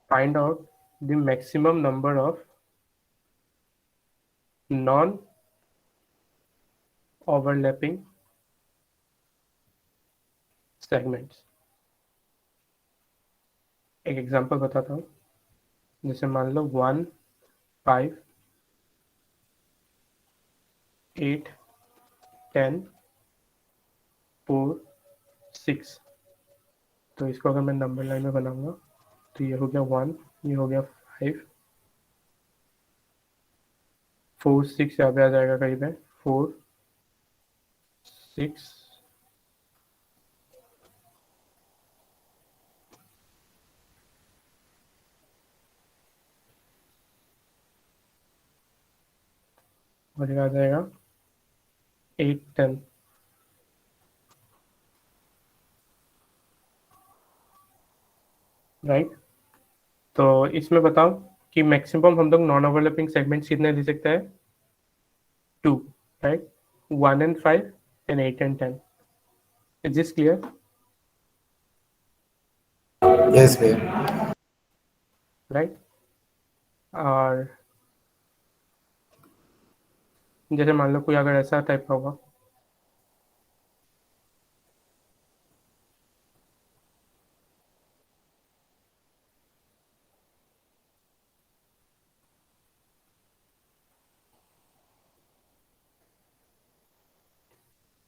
[SPEAKER 1] find out the maximum number of non overlapping segments. एक एग्जांपल बताता हूँ, जैसे मान लो 1 5 8 10 4 6, तो इसको अगर मैं नंबर लाइन में बनाऊंगा तो ये हो गया 1, ये हो गया 5 4 6 यहाँ पे आ जाएगा कहीं पे 4 6 और ये आ जाएगा 8 10। राइट, तो इसमें बताओ कि मैक्सिमम हम लोग नॉन ओवरलैपिंग सेगमेंट्स कितने दे सकते हैं? 2, right, 1 and 5 and 8 and 10. Is this clear?
[SPEAKER 3] Yes, भैया.
[SPEAKER 1] राइट, और जैसे मान लो कोई अगर ऐसा टाइप का होगा,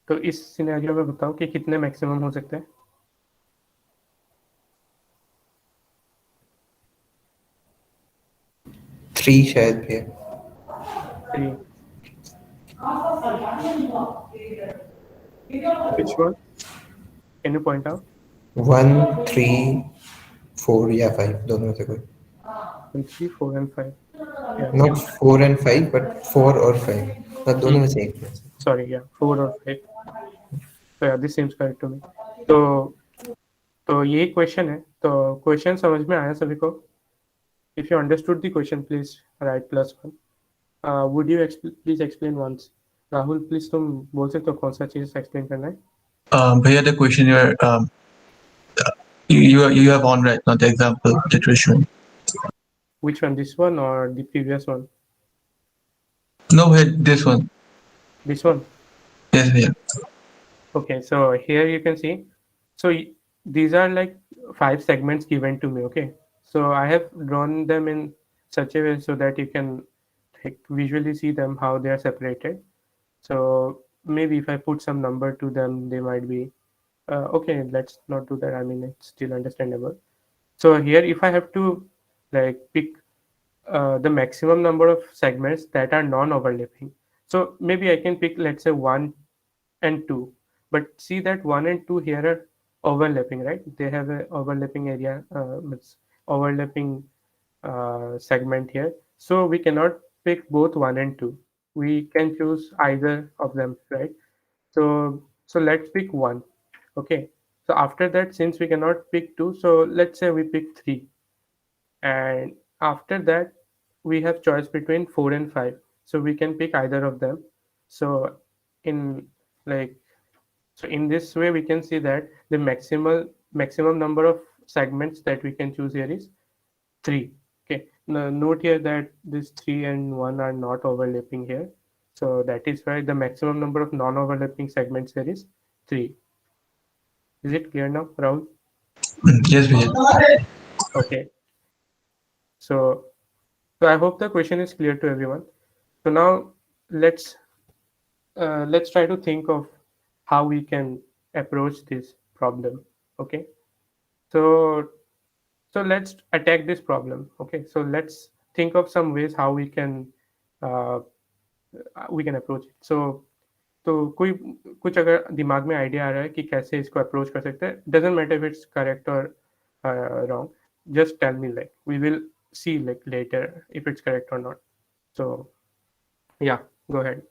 [SPEAKER 1] तो इस सिनेरियो में बताओ कि कितने मैक्सिमम हो सकते हैं?
[SPEAKER 3] 3 शायद भैया.
[SPEAKER 1] 3. Which one? Can you point out?
[SPEAKER 3] 1 3 4 या 5 दोनों में से कोई.
[SPEAKER 1] 3 4 and 5. Yeah.
[SPEAKER 3] Not 4 and 5 but 4 और 5. मतलब दोनों में से एक में से.
[SPEAKER 1] Sorry, yeah, 4 और 5. So yeah, this seems correct to me. तो ये क्वेश्चन है, तो क्वेश्चन समझ में आया सभी को? If you understood the question, please write +1. Would you please explain once? Rahul, please तुम बोल सकते हो कौन सा चीज एक्सप्लेन करना है?
[SPEAKER 6] Bhaiya, the question you have on right now, the example that you're showing.
[SPEAKER 1] Which one, this one or the previous one?
[SPEAKER 6] No, bhaiya, this one.
[SPEAKER 1] This one.
[SPEAKER 6] Yes, bhaiya.
[SPEAKER 1] Okay, so here you can see, so these are like 5 segments given to me. Okay, so I have drawn them in such a way so that you can visually see them how they are separated. So maybe if I put some number to them, they might be okay. Let's not do that. I mean, it's still understandable. So here, if I have to like pick the maximum number of segments that are non-overlapping, so maybe I can pick, let's say, 1 and 2. But see that 1 and 2 here are overlapping, right? They have a overlapping area, overlapping segment here. So we cannot pick both 1 and 2. We can choose either of them, right? So let's pick 1. Okay. So after that, since we cannot pick 2, so let's say we pick 3. And after that, we have choice between 4 and 5. So we can pick either of them. So in this way, we can see that the maximum number of segments that we can choose here is 3. Okay. Now note here that this 3 and 1 are not overlapping here. So that is why the maximum number of non-overlapping segments here is 3. Is it clear now, Rahul?
[SPEAKER 6] Yes, bhaiya.
[SPEAKER 1] Okay. So I hope the question is clear to everyone. So now let's try to think of how we can approach this problem. Okay. So let's attack this problem. Okay. So let's think of some ways how we can approach it. So कोई कुछ अगर दिमाग में idea आ रहा है कि कैसे इसको अप्रोच कर सकते हैं, doesn't matter if it's correct or wrong, just tell me, like we will see like later if it's correct or not. So yeah, go ahead.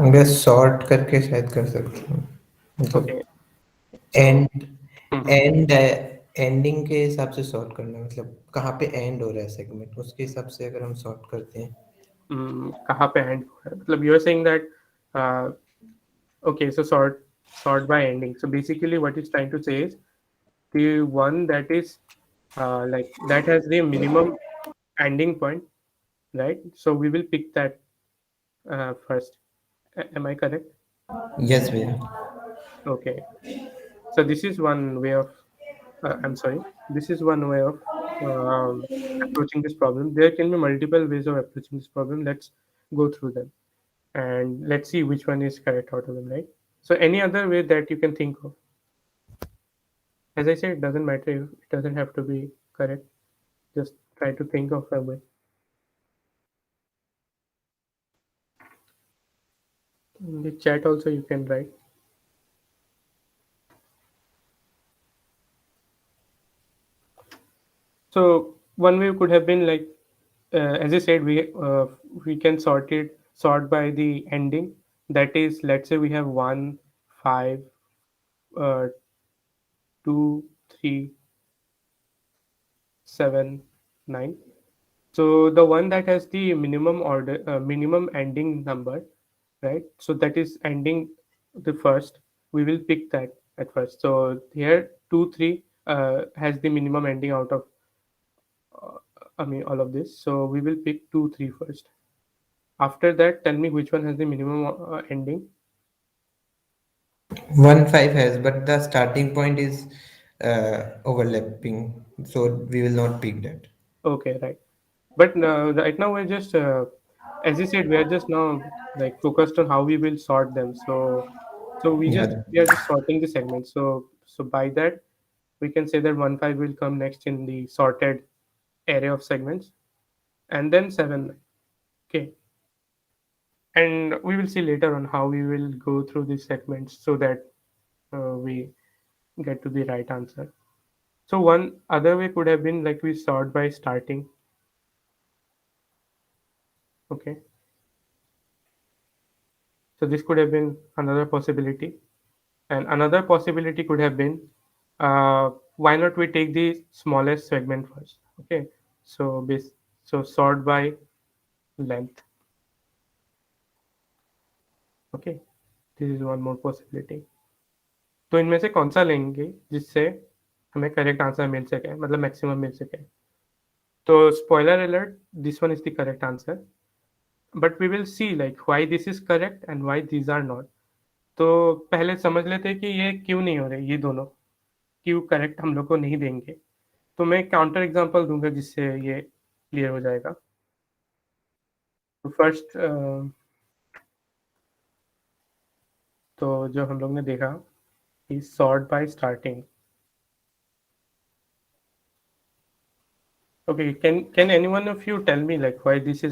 [SPEAKER 3] मैं सॉर्ट करके शायद कर सकता हूँ.
[SPEAKER 1] Okay.
[SPEAKER 3] एंडिंग के हिसाब से सॉर्ट करना, मतलब कहाँ पे एंड हो रहा है सेगमेंट, उसके हिसाब से अगर हम सॉर्ट करते हैं.
[SPEAKER 1] कहाँ पे एंड हो रहा है, मतलब you are saying that okay, so sort by ending. So basically what it's trying to say is the one that is like that has the minimum ending point, right? So we will pick that first. Am I correct?
[SPEAKER 3] Yes, भैया.
[SPEAKER 1] Okay. So this is one way of, I'm sorry, this is one way of approaching this problem. There can be multiple ways of approaching this problem. Let's go through them and let's see which one is correct out of them, right? So any other way that you can think of. As I said, it doesn't matter if it doesn't have to be correct. Just try to think of a way. In the chat also you can write. So one way could have been like, as I said, we can sort by the ending. That is, let's say we have 1, 5, 2, 3, 7, 9. So the one that has the minimum order, minimum ending number, right? So that is ending the first. We will pick that at first. So here 2, 3 has the minimum ending out of all of this. So we will pick 2, 3 first. After that, tell me which one has the minimum ending.
[SPEAKER 3] 1 5 has, but the starting point is overlapping, so we will not pick that.
[SPEAKER 1] Okay, right. But right now we're just, as you said, we are just now like focused on how we will sort them. So
[SPEAKER 3] Yeah.
[SPEAKER 1] we are just sorting the segments. So by that we can say that 1 5 will come next in the sorted array of segments, and then 7 9. Okay, and we will see later on how we will go through these segments so that we get to the right answer. So one other way could have been like we sort by starting. Okay, so this could have been another possibility, and another possibility could have been why not we take the smallest segment first. Okay, so so sort by length. Okay, this is one more possibility. तो इनमें से कौन सा लेंगे जिससे हमें correct answer मिल सके, मतलब मैक्सिमम मिल सके. तो spoiler alert, this one is the correct answer, but we will see like why this is correct and why these are not. तो पहले समझ लेते हैं कि ये क्यों नहीं हो रहे, ये दोनों क्यों करेक्ट हम लोग को नहीं देंगे. तो मैं काउंटर एग्जांपल दूंगा जिससे ये क्लियर हो जाएगा. तो फर्स्ट तो जो हम लोग ने देखा is sort by starting. Okay, can anyone of you tell me like why this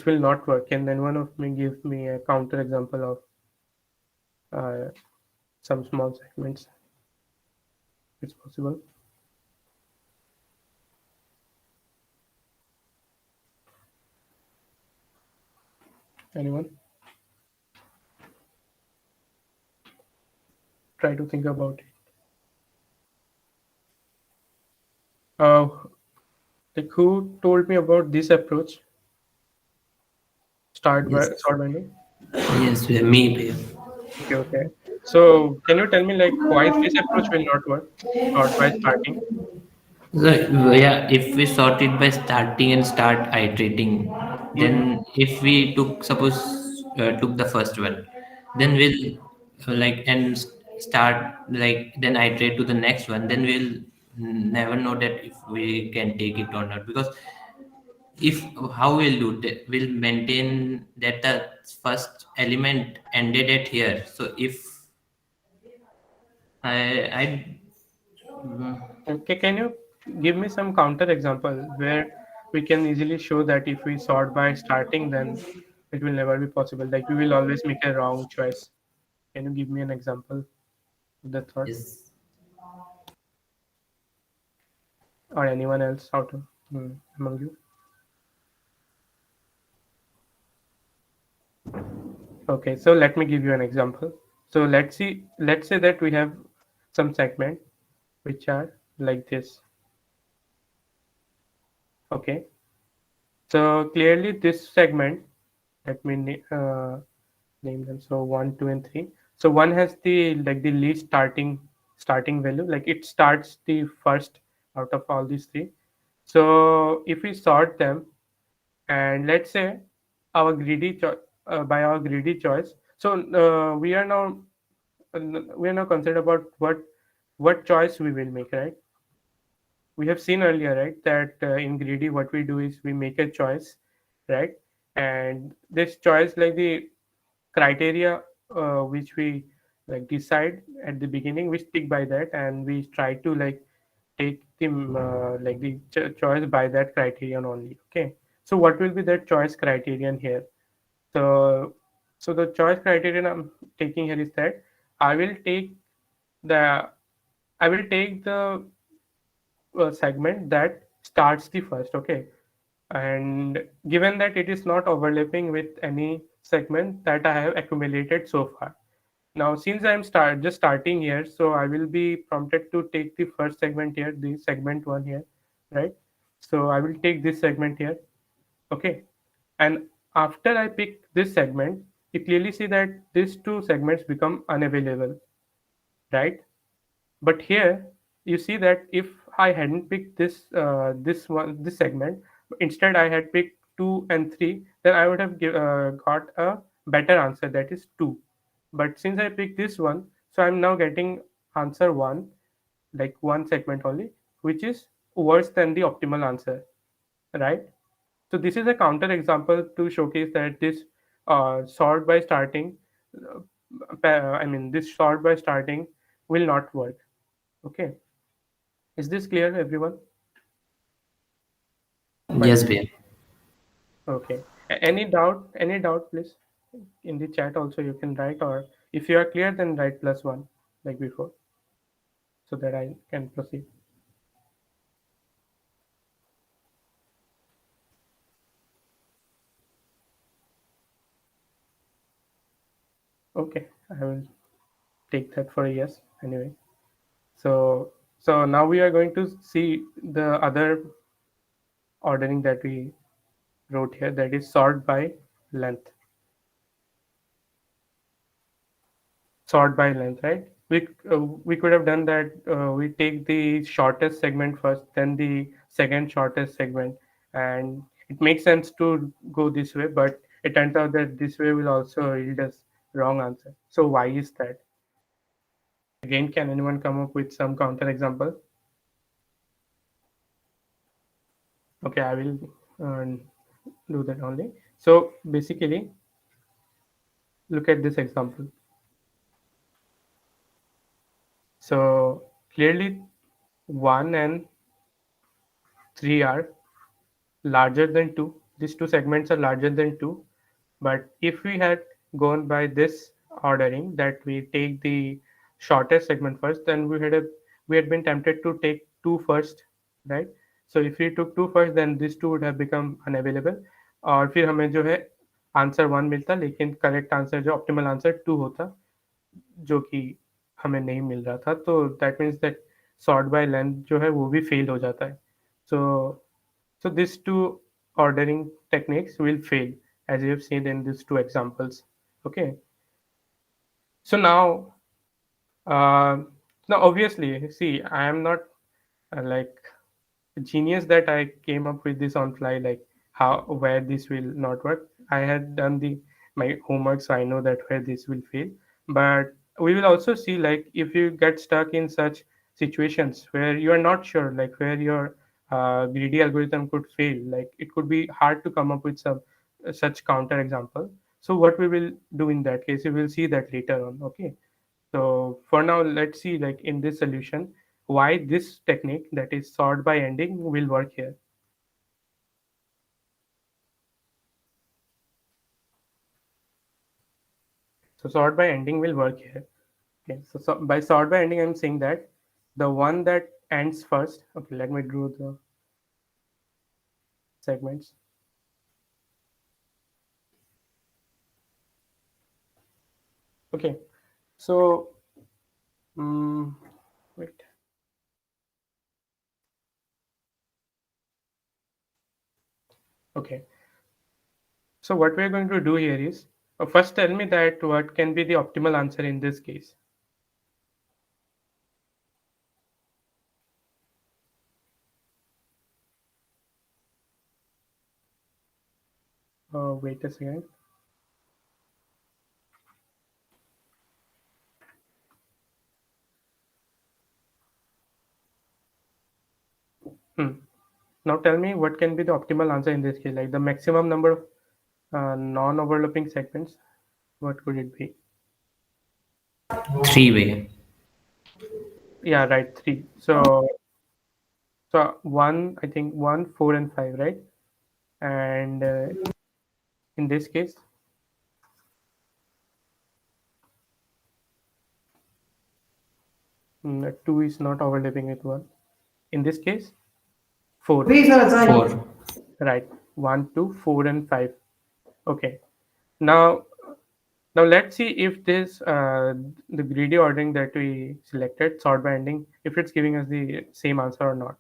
[SPEAKER 1] will not work? Can anyone of me give me a counter example of some small segments? It's possible. Anyone? Try to think about it. Like who told me about this approach? Sort by ending.
[SPEAKER 2] Yes, me, भैया.
[SPEAKER 1] Okay. So can you tell me like why this approach will not work? Sort by starting.
[SPEAKER 2] So, yeah, if we sort it by starting and start iterating, then if we took the first one, then we'll like and start like then iterate to the next one, then we'll never know that if we can take it or not, because if how we'll do that, we'll maintain that the first element ended at here. So if I
[SPEAKER 1] Okay, can you give me some counter example where we can easily show that if we sort by starting, then it will never be possible. Like we will always make a wrong choice. Can you give me an example of that thought,
[SPEAKER 2] is
[SPEAKER 1] or anyone else out of among you? Okay, so let me give you an example. So let's say that we have some segment which are like this. Okay, so clearly this segment, let me name them. So 1, 2, and 3. So one has the least starting value, like it starts the first out of all these three. So if we sort them, and let's say our by our greedy choice, so we are now concerned about what choice we will make, right? We have seen earlier, right, that in greedy what we do is we make a choice, right? And this choice, like the criteria which we like decide at the beginning, we stick by that, and we try to like take the choice by that criterion only. Okay, so what will be that choice criterion here? So the choice criterion I'm taking here is that i will take the I will take the segment that starts the first. Okay, and given that it is not overlapping with any segment that I have accumulated so far. Now, since I'm just starting here, so I will be prompted to take the first segment here, the segment one here, right? So I will take this segment here, okay? And after I pick this segment, you clearly see that these two segments become unavailable, right? But here you see that if I hadn't picked this segment, instead I had picked 2 and 3, then I would have got a better answer, that is 2. But since I picked this one, so I'm now getting answer 1, like one segment only, which is worse than the optimal answer, right? So this is a counter example to showcase that this sort by starting, this sort by starting will not work. Okay, is this clear, everyone? By
[SPEAKER 2] Yes,
[SPEAKER 1] the way,
[SPEAKER 2] भैया.
[SPEAKER 1] okay. Any doubt? Any doubt, please? In the chat also you can write, or if you are clear, then write +1 like before, so that I can proceed. Okay, I will take that for a yes anyway. So now we are going to see the other ordering that we wrote here, that is sort by length. Sort by length, right? We could have done that. We take the shortest segment first, then the second shortest segment, and it makes sense to go this way. But it turns out that this way will also yield us wrong answer. So why is that? Again, can anyone come up with some counter example? Okay, I will do that only. So basically, look at this example. So clearly, 1 and 3 are larger than 2. These two segments are larger than 2. But if we had gone by this ordering, that we take the shortest segment first, then we had been tempted to take 2 first, right? So if we took 2 first, then these two would have become unavailable. और फिर हमें जो है answer 1 मिलता, लेकिन correct answer जो optimal answer 2 होता, जो कि हमें नहीं मिल रहा था. तो that means that sort by length जो है वो भी फेल हो जाता है. सो these two ordering techniques will fail, as you have seen in these two examples. Okay, so uh, now obviously, see, I am not like genius that I came up with this on fly, like how where this will not work. I had done my homework, so I know that where this will fail. But we will also see, like, if you get stuck in such situations where you are not sure, like where your greedy algorithm could fail, like it could be hard to come up with some such counter example. So what we will do in that case, we will see that later on. Okay, so for now, let's see, like in this solution, why this technique, that is sort by ending, will work here. So sort by ending will work here. Okay, so by sort by ending, I'm saying that the one that ends first. Okay, let me draw the segments. Okay, so wait. Okay, so what we're going to do here is First, tell me that what can be the optimal answer in this case. Wait a second. Now tell me what can be the optimal answer in this case, like the maximum number of non-overlapping segments. What could it be?
[SPEAKER 2] 3-way.
[SPEAKER 1] Yeah, right, 3. So 1, I think 1, 4, and 5, right? And in this case, mm, 2 is not overlapping with 1. In this case, 4.
[SPEAKER 2] 4.
[SPEAKER 1] Right, 1, 2, 4, and 5. Okay. Now let's see if this the greedy ordering that we selected, sort by ending, if it's giving us the same answer or not.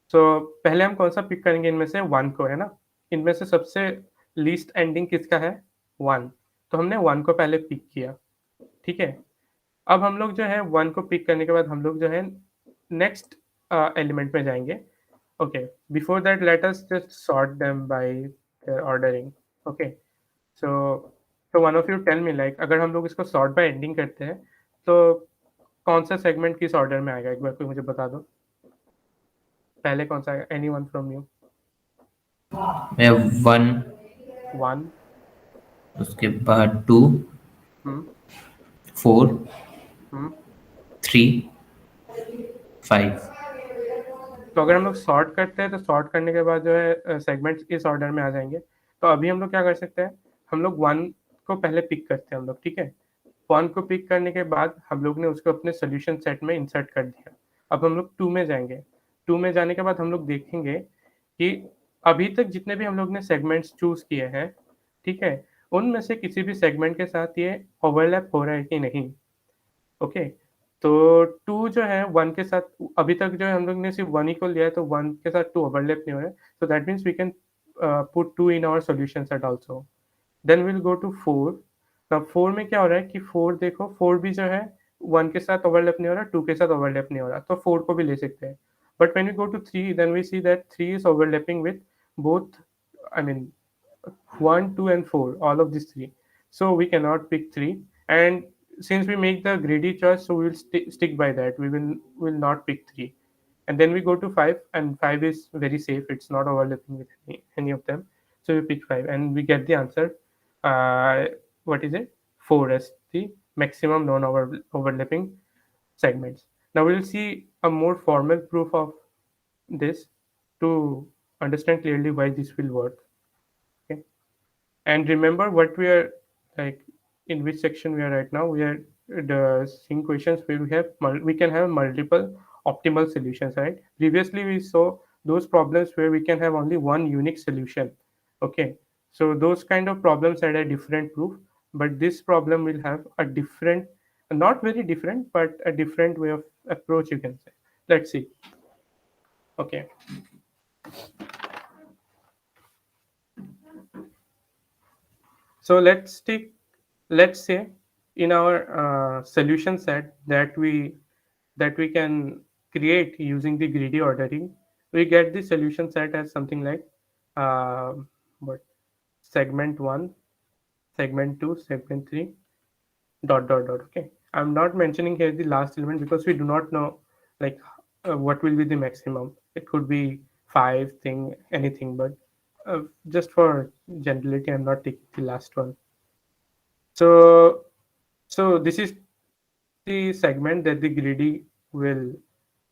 [SPEAKER 1] So पहले हम कौन सा pick करेंगे इनमें से 1 को, है ना? इनमें से सबसे लीस्ट एंडिंग किसका है? 1. तो हमने 1 को पहले पिक किया, ठीक है? अब हम लोग जो है 1 को पिक करने के बाद हम लोग जो है नेक्स्ट एलिमेंट में जाएंगे. Okay, before that let us just sort them by their ordering. Okay, so one of you tell me, like अगर हम लोग इसको सॉर्ट बाय एंडिंग करते हैं तो कौन सा सेगमेंट किस ऑर्डर में आएगा? एक बार कोई मुझे बता दो. पहले कौन सा आएगा? Anyone from you.
[SPEAKER 2] मैं 1,
[SPEAKER 1] 1.
[SPEAKER 2] उसके बाद 2,
[SPEAKER 1] हम्म
[SPEAKER 2] 4,
[SPEAKER 1] हम्म
[SPEAKER 2] 3, 5.
[SPEAKER 1] तो अगर हम लोग सॉर्ट करते हैं तो सॉर्ट करने के बाद जो है सेगमेंट्स इस ऑर्डर में आ जाएंगे. तो अभी हम लोग क्या कर सकते हैं, हम लोग 1 को पहले पिक करते हैं हम लोग, ठीक है? 1 को पिक करने के बाद हम लोग ने उसको अपने सोल्यूशन सेट में इंसर्ट कर दिया. अब हम लोग 2 में जाएंगे. 2 में जाने के बाद हम लोग देखेंगे कि अभी तक जितने भी हम लोग ने सेगमेंट्स चूज किए हैं, ठीक है, उनमें से किसी भी सेगमेंट के साथ ये ओवरलैप हो रहा है कि नहीं. ओके, तो 2 जो है 1 के साथ, अभी तक जो है हम लोग ने सिर्फ 1 ही को लिया है, तो 1 के साथ 2 ओवरलैप नहीं हो रहा है. So that means we can put 2 in our solution set also. Then will go to 4. अब 4 में क्या हो रहा है कि 4 देखो, 4 भी जो है 1 के साथ ओवरलैप नहीं हो रहा, 2 के साथ ओवरलैप नहीं हो रहा, तो 4 को भी ले सकते हैं. But when we go to 3, then we see that 3 is overlapping with both, I mean 1, 2, and 4, all of these 3. So we cannot pick 3. And since we make the greedy choice, so we will stick by that. We will not pick 3. And then we go to 5, and 5 is very safe. It's not overlapping with any of them. So we pick 5, and we get the answer. What is it? 4 as the maximum non-overlapping segments. Now we'll see a more formal proof of this to understand clearly why this will work. Okay, and remember what we are, like, in which section we are right now. We are seeing questions where we can have multiple optimal solutions, right? Previously we saw those problems where we can have only one unique solution. Okay, so those kind of problems had a different proof, but this problem will have a different, not very different, but a different way of approach, you can say. Let's see. Okay, so let's say in our solution set that we can create using the greedy ordering, we get the solution set as something like what, segment 1, segment 2, segment 3, dot dot dot. Okay, I'm not mentioning here the last element because we do not know, like, what will be the maximum. It could be 5 thing, anything, but just for generality I'm not taking the last one. So this is the segment that the greedy will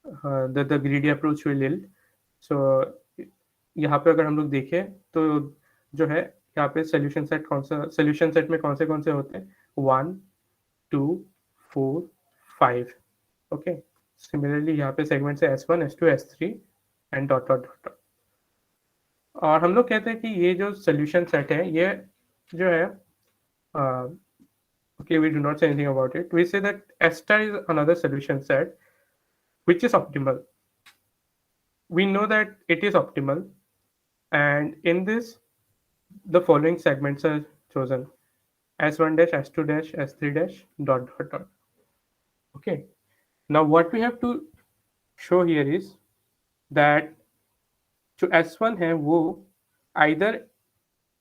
[SPEAKER 1] that the greedy approach will yield. So यहाँ पे अगर हम लोग देखें तो जो है यहाँ पे सोल्यूशन सेट में कौन से होते हैं? 1, 2, 4, 5. ओके, सिमिलरली यहाँ पे सेगमेंट से S1, S2, S3 and dot dot dot. और हम लोग कहते हैं कि ये जो सोल्यूशन सेट है, ये जो है okay, we do not say anything about it. We say that S star is another solution set which is optimal. We know that it is optimal, and in this the following segments are chosen. S1 dash, S2 dash, S3 dash, dot dot dot. Okay. Now what we have to show here is that जो S1 है वो either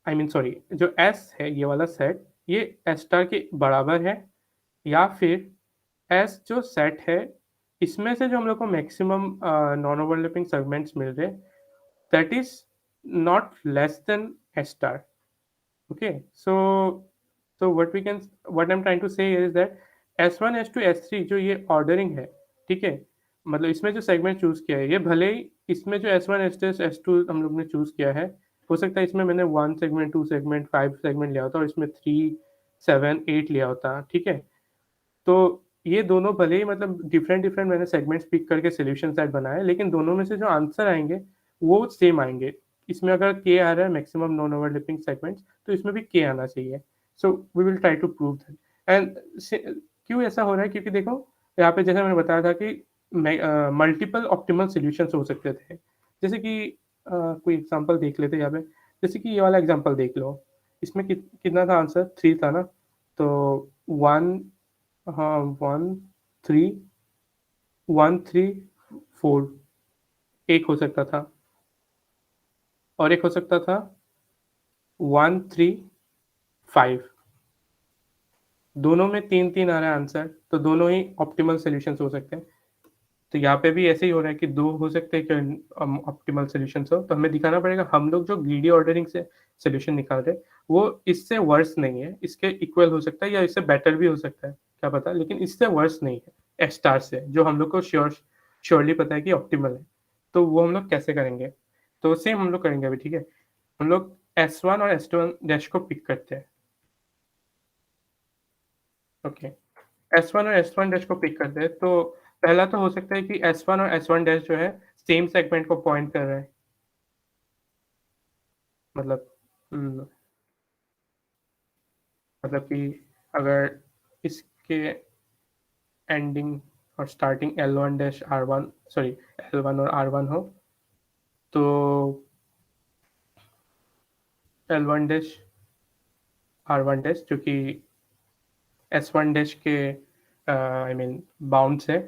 [SPEAKER 1] जो S है ये वाला set ये S star के बराबर है या फिर S जो सेट है इसमें से जो हम लोग को मैक्सिमम नॉन ओवरलैपिंग सेगमेंट्स मिल रहे that is not less than S star. Okay, so what I'm trying to say is that S1, S2, S3 जो ये ऑर्डरिंग है, ठीक है, मतलब इसमें जो सेगमेंट चूज किया है ये भले ही इसमें जो S1, S2, S2 हम लोग ने चूज किया है हो सकता है इसमें मैंने 1 सेगमेंट 2 सेगमेंट 5 सेगमेंट लिया होता और इसमें 3 7 8 लिया होता, ठीक है. तो ये दोनों भले ही मतलब डिफरेंट मैंने सेगमेंट्स पिक करके सोल्यूशन सेट बनाए लेकिन दोनों में से जो आंसर आएंगे वो सेम आएंगे. इसमें अगर के आ रहा है मैक्सिमम नॉन ओवरलैपिंग सेगमेंट्स तो इसमें भी के आना चाहिए. So we will try to prove that. And क्यों ऐसा हो रहा है क्योंकि देखो यहाँ पे जैसे मैंने बताया था कि मल्टीपल ऑप्टिमल सॉल्यूशंस हो सकते थे. जैसे कि कोई एग्जांपल देख लेते यहाँ पे, जैसे कि ये वाला एग्जांपल देख लो. इसमें कितना था आंसर 3 था ना, तो 1 3 4 एक हो सकता था और एक हो सकता था 1 3 5. दोनों में 3 आ रहा है आंसर तो दोनों ही ऑप्टिमल सॉल्यूशंस हो सकते हैं. तो यहाँ पे भी ऐसे ही हो रहा है कि 2 हो सकते हैं कि ऑप्टिमल सॉल्यूशंस हो. तो हमें दिखाना पड़ेगा हम लोग जो ग्रीडी ऑर्डरिंग से सॉल्यूशन निकाल रहे हैं वो इससे वर्स नहीं है, इसके इक्वल हो सकता है या इससे बेटर भी हो सकता है क्या पता, लेकिन इससे वर्स नहीं है S स्टार से जो हम लोग को श्योरली पता है कि ऑप्टिमल है. तो वो हम लोग कैसे करेंगे, तो सेम हम लोग करेंगे अभी, ठीक है. हम लोग S1 और S2 डैश को पिक करते हैं. ओके, S1 और S1 डैश को पिक करते हैं. तो पहला तो हो सकता है कि S1 और S1 डैश जो है सेम सेगमेंट को पॉइंट कर रहा है, मतलब कि अगर इसके एंडिंग और starting L1 dash R1 L1 और R1 हो तो L1 डैश R1 डैश जो कि S1 डैश के बाउंड्स है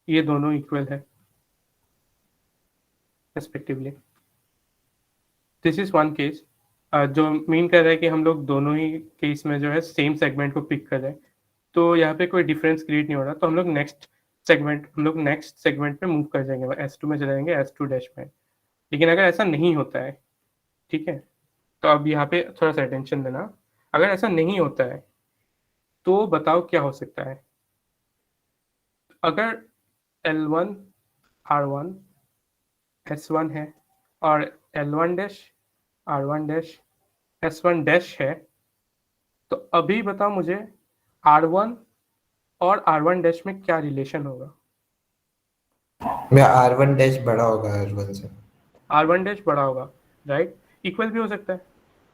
[SPEAKER 1] ये दोनों इक्वल है respectively. This is one case जो मीन कर रहा है कि हम लोग दोनों ही केस में जो है सेम सेगमेंट को पिक कर रहे हैं. तो यहाँ पे कोई डिफरेंस क्रिएट नहीं हो रहा तो हम लोग नेक्स्ट सेगमेंट पे मूव कर जाएंगे, S2 में चले जाएंगे S2 डैश में. लेकिन अगर ऐसा नहीं होता है, ठीक है, तो अब यहाँ पे थोड़ा सा अटेंशन देना. अगर ऐसा नहीं होता है तो बताओ क्या हो सकता है. अगर L1 R1 S1 है और L1 dash R1 dash S1 dash है तो अभी बताओ मुझे R1 और R1 डैश में क्या रिलेशन होगा.
[SPEAKER 3] R1 डैश बड़ा होगा R1 से.
[SPEAKER 1] R1 डैश बड़ा होगा, राइट. इक्वल भी हो सकता है.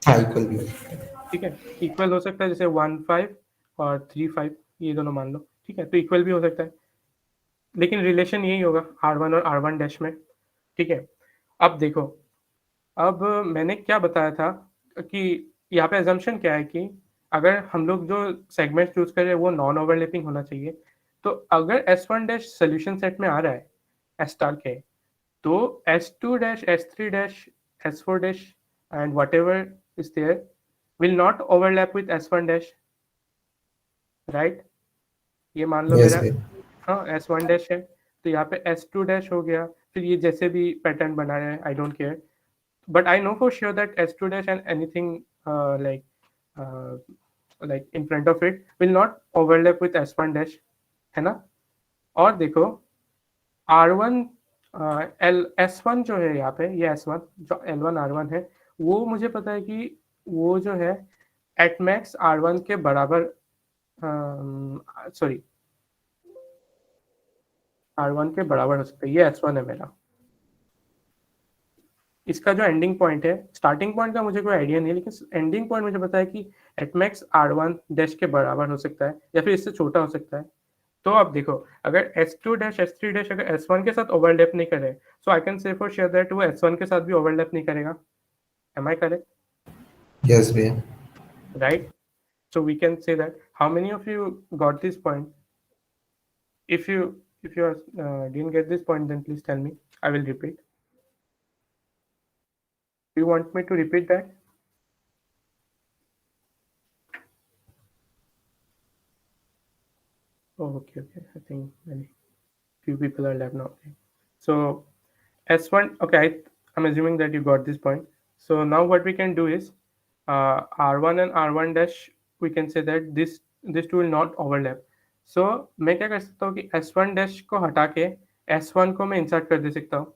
[SPEAKER 3] हाँ इक्वल भी हो सकता है.
[SPEAKER 1] ठीक है, इक्वल हो सकता है जैसे 1 5 और 3 5 ये दोनों मान लो, ठीक है, तो इक्वल भी हो सकता है. लेकिन रिलेशन यही होगा R1 और R1 डैश में, ठीक है. अब देखो, अब मैंने क्या बताया था कि यहाँ पे अजम्पशन क्या है कि अगर हम लोग जो सेगमेंट चूज कर रहे हैं वो नॉन ओवरलैपिंग होना चाहिए. तो अगर S1 डैश सोल्यूशन सेट में आ रहा है S स्टार के तो S2 dash S3 dash S4 dash and whatever is there will not overlap with S1 dash, right. ये मान लो
[SPEAKER 3] Yes,
[SPEAKER 1] मेरा हाँ S1 डैश है तो यहाँ पे S2 डैश हो गया. फिर ये जैसे भी पैटर्न बना रहे हैं I don't care, but I know for sure that S2 dash and anything like in front of it will not overlap with S1 dash, है ना. और देखो R1 S1 जो है यहाँ पे ये S1 जो L1 R1 है वो मुझे पता है कि वो जो है at max R1 के बराबर R1 के बराबर हो सकता है. ये S1 है मेरा. इसका जो एंडिंग पॉइंट है, स्टार्टिंग पॉइंट का मुझे कोई आइडिया नहीं है लेकिन एंडिंग पॉइंट मुझे पता है कि एटमैक्स R1 डैश के बराबर हो सकता है या फिर इससे छोटा हो सकता है. तो अब देखो अगर S2 डैश S3 डैश अगर S1 के साथ ओवरलैप नहीं करे so I can say for sure that वो S1 के साथ भी ओवरलैप नहीं करेगा. Am I correct?
[SPEAKER 3] यस भैया.
[SPEAKER 1] Right. So we can say that how many of you got this point? If you didn't get this point, then please tell me. I will repeat. Do you want me to repeat that? Oh, okay. I think many few people are left now. Okay. So S1, okay, I'm assuming that you got this point. So now what we can do is R1 and R1 dash, we can say that this two will not overlap. So मैं क्या कर सकता हूँ कि S1 dash को हटा के S1 को मैं इंसर्ट कर दे सकता हूँ.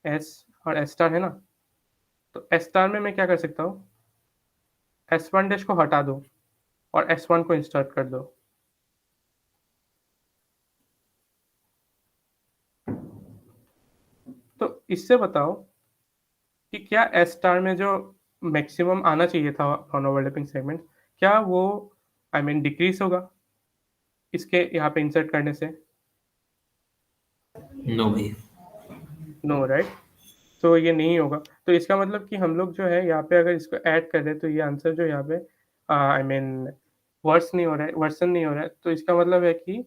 [SPEAKER 1] S और S स्टार है ना, तो S स्टार में मैं क्या कर सकता हूँ, S1 dash को हटा दो और S1 को इंसर्ट कर दो. तो इससे बताओ कि क्या एस स्टार में जो मैक्सिमम आना चाहिए था नॉन ओवरलैपिंग सेगमेंट, क्या वो आई मीन डिक्रीज होगा इसके यहाँ पे इंसर्ट करने से?
[SPEAKER 2] नो भाई,
[SPEAKER 1] नो, राइट. तो ये नहीं होगा. तो इसका मतलब कि हम लोग जो है यहाँ पे अगर इसको ऐड कर रहे हैं तो ये आंसर जो यहाँ पे आई मीन वर्सन नहीं हो रहा है. तो इसका मतलब है कि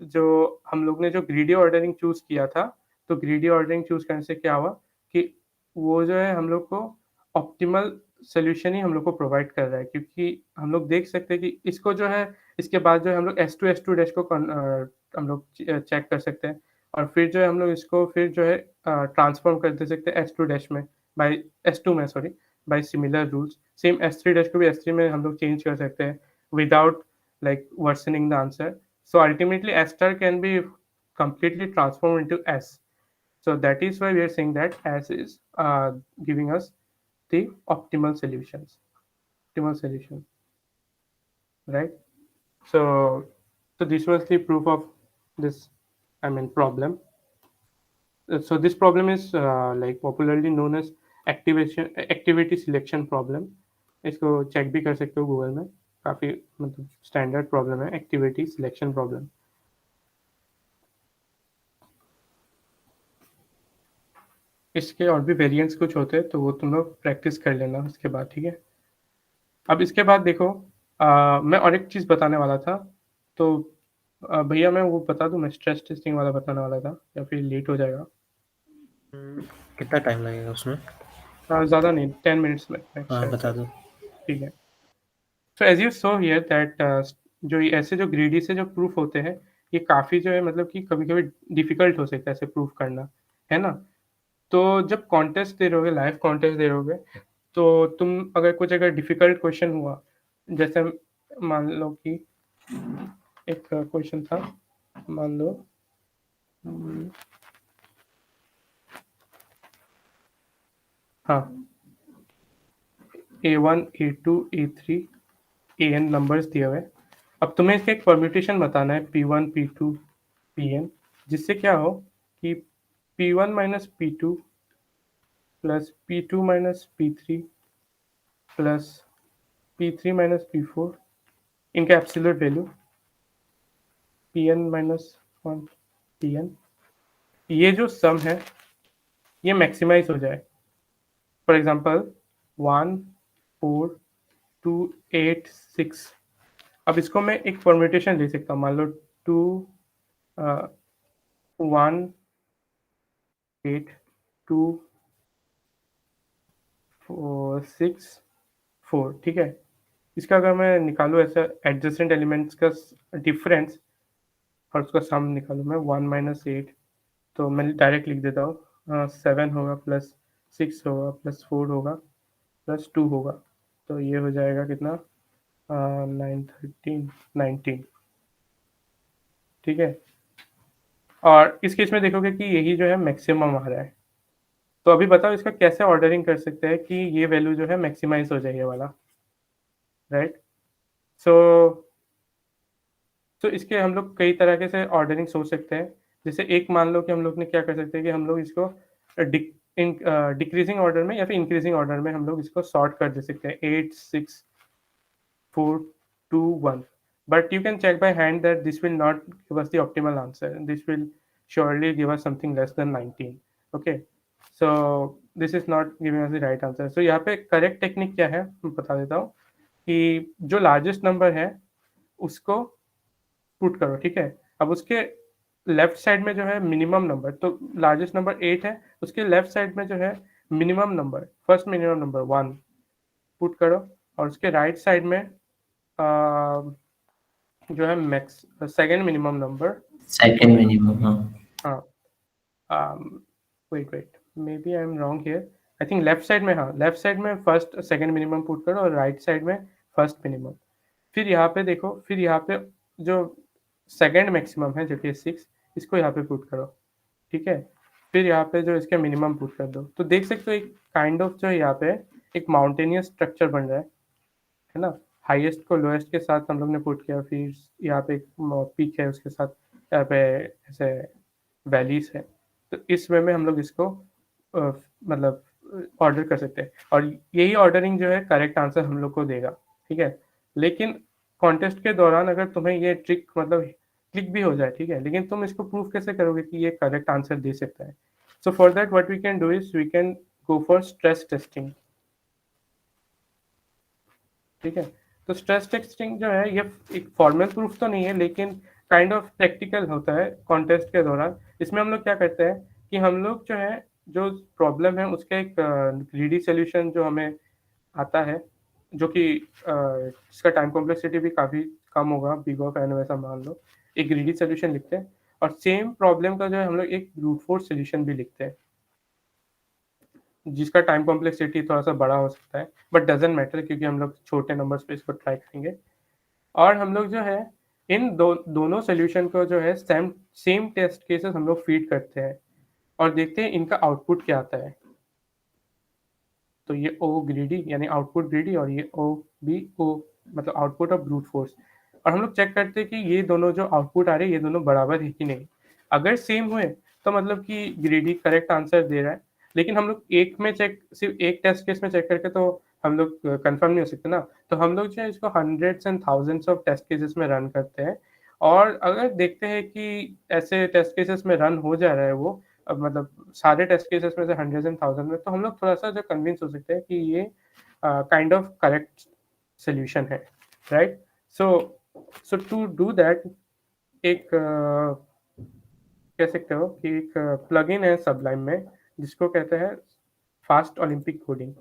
[SPEAKER 1] जो हम लोग ने जो ग्रीडी ऑर्डरिंग चूज किया था, तो ग्रीडी ऑर्डरिंग चूज करने से क्या हुआ कि वो जो है हम लोग को ऑप्टिमल सोल्यूशन ही हम लोग को प्रोवाइड कर रहा है, क्योंकि हम लोग देख सकते हैं कि इसको जो है इसके बाद जो है हम लोग S2 डैश को हम लोग चेक कर सकते हैं, और फिर जो है हम लोग इसको फिर जो है ट्रांसफॉर्म कर दे सकते हैं S2 डैश में बाय S2 में, sorry, by similar rules. Same S3 dash को भी S3 में हम लोग चेंज कर सकते हैं without like worsening the answer. So ultimately S star can be completely transformed into S. So that is why we are saying that S is giving us the optimal solution, right? So this was the proof of this, I mean, problem. So this problem is like popularly known as activity selection problem. इसको check भी कर सकते हो Google में, काफ़ी मतलब standard problem है activity selection problem. इसके और भी वेरिएंट्स कुछ होते हैं, तो वो तुम लोग प्रैक्टिस कर लेना उसके बाद, ठीक है? अब इसके बाद देखो, मैं और एक चीज़ बताने वाला था, तो भैया मैं वो बता दूं, मैं स्ट्रेस टेस्टिंग वाला बताने वाला था, या फिर लेट हो जाएगा?
[SPEAKER 7] कितना टाइम लगेगा उसमें?
[SPEAKER 1] ज़्यादा नहीं, 10 मिनट्स में.
[SPEAKER 7] हाँ, बता दो.
[SPEAKER 1] ठीक है. So as you saw here that जो ऐसे जो ग्रीडी से जो प्रूफ होते हैं, ये काफ़ी जो है मतलब कि कभी कभी डिफिकल्ट हो सकता है ऐसे प्रूफ करना, है ना? तो जब कॉन्टेस्ट दे रहोगे, लाइव कॉन्टेस्ट दे रहोगे, तो तुम अगर डिफिकल्ट क्वेश्चन हुआ, जैसे मान लो कि एक क्वेश्चन था, मान लो हाँ, A1 A2 A3 AN numbers दिए हुए. अब तुम्हें इसका एक परम्यूटेशन बताना है P1 P2 Pn, जिससे क्या हो कि P1 minus P2 plus P2 minus P3 plus P3 minus P4, इनका absolute value Pn minus 1 Pn, ये जो सम है ये मैक्सिमाइज हो जाए. For example 1 4 2 8 6. अब इसको मैं एक परम्यूटेशन ले सकता हूँ, मान लो 2 1 8 2 6 4, ठीक है? इसका अगर मैं निकालूँ ऐसा एडजेसेंट एलिमेंट्स का डिफरेंस और उसका सम निकालूँ मैं 1 माइनस 8, तो मैं डायरेक्ट लिख देता हूँ 7 होगा प्लस 6 होगा प्लस 4 होगा प्लस 2 होगा, तो ये हो जाएगा कितना 9 13 19, ठीक है? और इस केस में देखोगे कि यही जो है मैक्सिमम आ रहा है. तो अभी बताओ इसका कैसे ऑर्डरिंग कर सकते हैं कि ये वैल्यू जो है मैक्सिमाइज हो जाए ये वाला, राइट? सो इसके हम लोग कई तरह से ऑर्डरिंग सोच सकते हैं. जैसे एक मान लो कि हम लोग ने क्या कर सकते हैं कि हम लोग इसको डिक्रीजिंग ऑर्डर में या फिर इंक्रीजिंग ऑर्डर में हम लोग इसको सॉर्ट कर दे सकते हैं 8 6 4 2 1. But you can check by hand that this will not give us the optimal answer. This will surely give us something less than 19. Okay, so this is not giving us the right answer. So यहाँ पे correct technique क्या है मैं बता देता हूँ. कि जो लार्जेस्ट नंबर है उसको पुट करो, ठीक है। अब उसके लेफ्ट साइड में जो है मिनिमम नंबर, तो लार्जेस्ट नंबर 8 है, उसके लेफ्ट साइड में जो है minimum number, first minimum number 1 put करो, और उसके राइट साइड में जो है max second minimum number,
[SPEAKER 2] second minimum, हाँ
[SPEAKER 1] हाँ wait maybe I am wrong here, I think left side में, हाँ लेफ्ट साइड में फर्स्ट सेकंड मिनिमम पुट करो और राइट साइड में फर्स्ट मिनिमम। फिर यहाँ पे देखो, फिर यहाँ पे जो सेकंड मैक्सिमम है जो कि 6, इसको यहाँ पे पुट करो, ठीक है। फिर यहाँ पे जो इसके मिनिमम पुट कर दो, तो देख सकते हो एक काइंड ऑफ जो यहाँ पे एक माउंटेनियस स्ट्रक्चर बन रहा है ना। हाईएस्ट को लोएस्ट के साथ हम लोग ने पुट किया, फिर यहाँ पे एक पीक है उसके साथ यहाँ पे ऐसे वैलीज है, तो इस वे में हम लोग इसको मतलब ऑर्डर कर सकते हैं, और यही ऑर्डरिंग जो है करेक्ट आंसर हम लोग को देगा, ठीक है। लेकिन कॉन्टेस्ट के दौरान अगर तुम्हें ये ट्रिक मतलब क्लिक भी हो जाए, ठीक है, लेकिन तुम इसको प्रूव कैसे करोगे कि ये करेक्ट आंसर दे सकता है। So for that what we can do is we can go for stress testing, ठीक है। तो स्ट्रेस टेस्टिंग जो है ये एक फॉर्मल प्रूफ तो नहीं है, लेकिन काइंड ऑफ प्रैक्टिकल होता है कॉन्टेस्ट के दौरान। इसमें हम लोग क्या करते हैं कि हम लोग जो है जो प्रॉब्लम है उसका एक ग्रीडी सोल्यूशन जो हमें आता है, जो कि इसका टाइम कॉम्प्लेक्सिटी भी काफ़ी कम होगा, बिग ऑफ एन वैसा मान लो, एक ग्रीडी सोल्यूशन लिखते हैं, और सेम प्रॉब्लम का जो है हम लोग एक ब्रूट फोर्स सोल्यूशन भी लिखते हैं, जिसका टाइम कॉम्प्लेक्सिटी थोड़ा सा बड़ा हो सकता है, बट डजेंट मैटर क्योंकि हम लोग छोटे नंबर्स पे इसको ट्राई करेंगे। और हम लोग जो है इन दोनों सोल्यूशन को जो है सेम टेस्ट केसेस हम लोग फीड करते हैं और देखते हैं इनका आउटपुट क्या आता है। तो ये ओ ग्रीडी यानी आउटपुट ग्रीडी, और ये ओ बी ओ मतलब आउटपुट ऑफ ब्रूट फोर्स, और हम लोग चेक करते हैं कि ये दोनों जो आउटपुट आ रहे हैं ये दोनों बराबर है कि नहीं। अगर सेम हुए तो मतलब कि ग्रीडी करेक्ट आंसर दे रहा है, लेकिन हम लोग एक में चेक, सिर्फ एक टेस्ट केस में चेक करके तो हम लोग कंफर्म नहीं हो सकते ना। तो हम लोग जो है इसको hundreds and thousands of test cases में रन करते हैं, और अगर देखते हैं कि ऐसे टेस्ट केसेस में रन हो जा रहा है वो, अब मतलब सारे टेस्ट केसेस में से हंड्रेड्स एंड थाउजेंड में, तो हम लोग थोड़ा सा जो कन्विंस हो सकते हैं कि ये काइंड ऑफ करेक्ट सोल्यूशन है, right. So to do that एक कह सकते हो कि एक प्लगइन है सबलाइम में जिसको कहते हैं फास्ट ओलंपिक कोडिंग,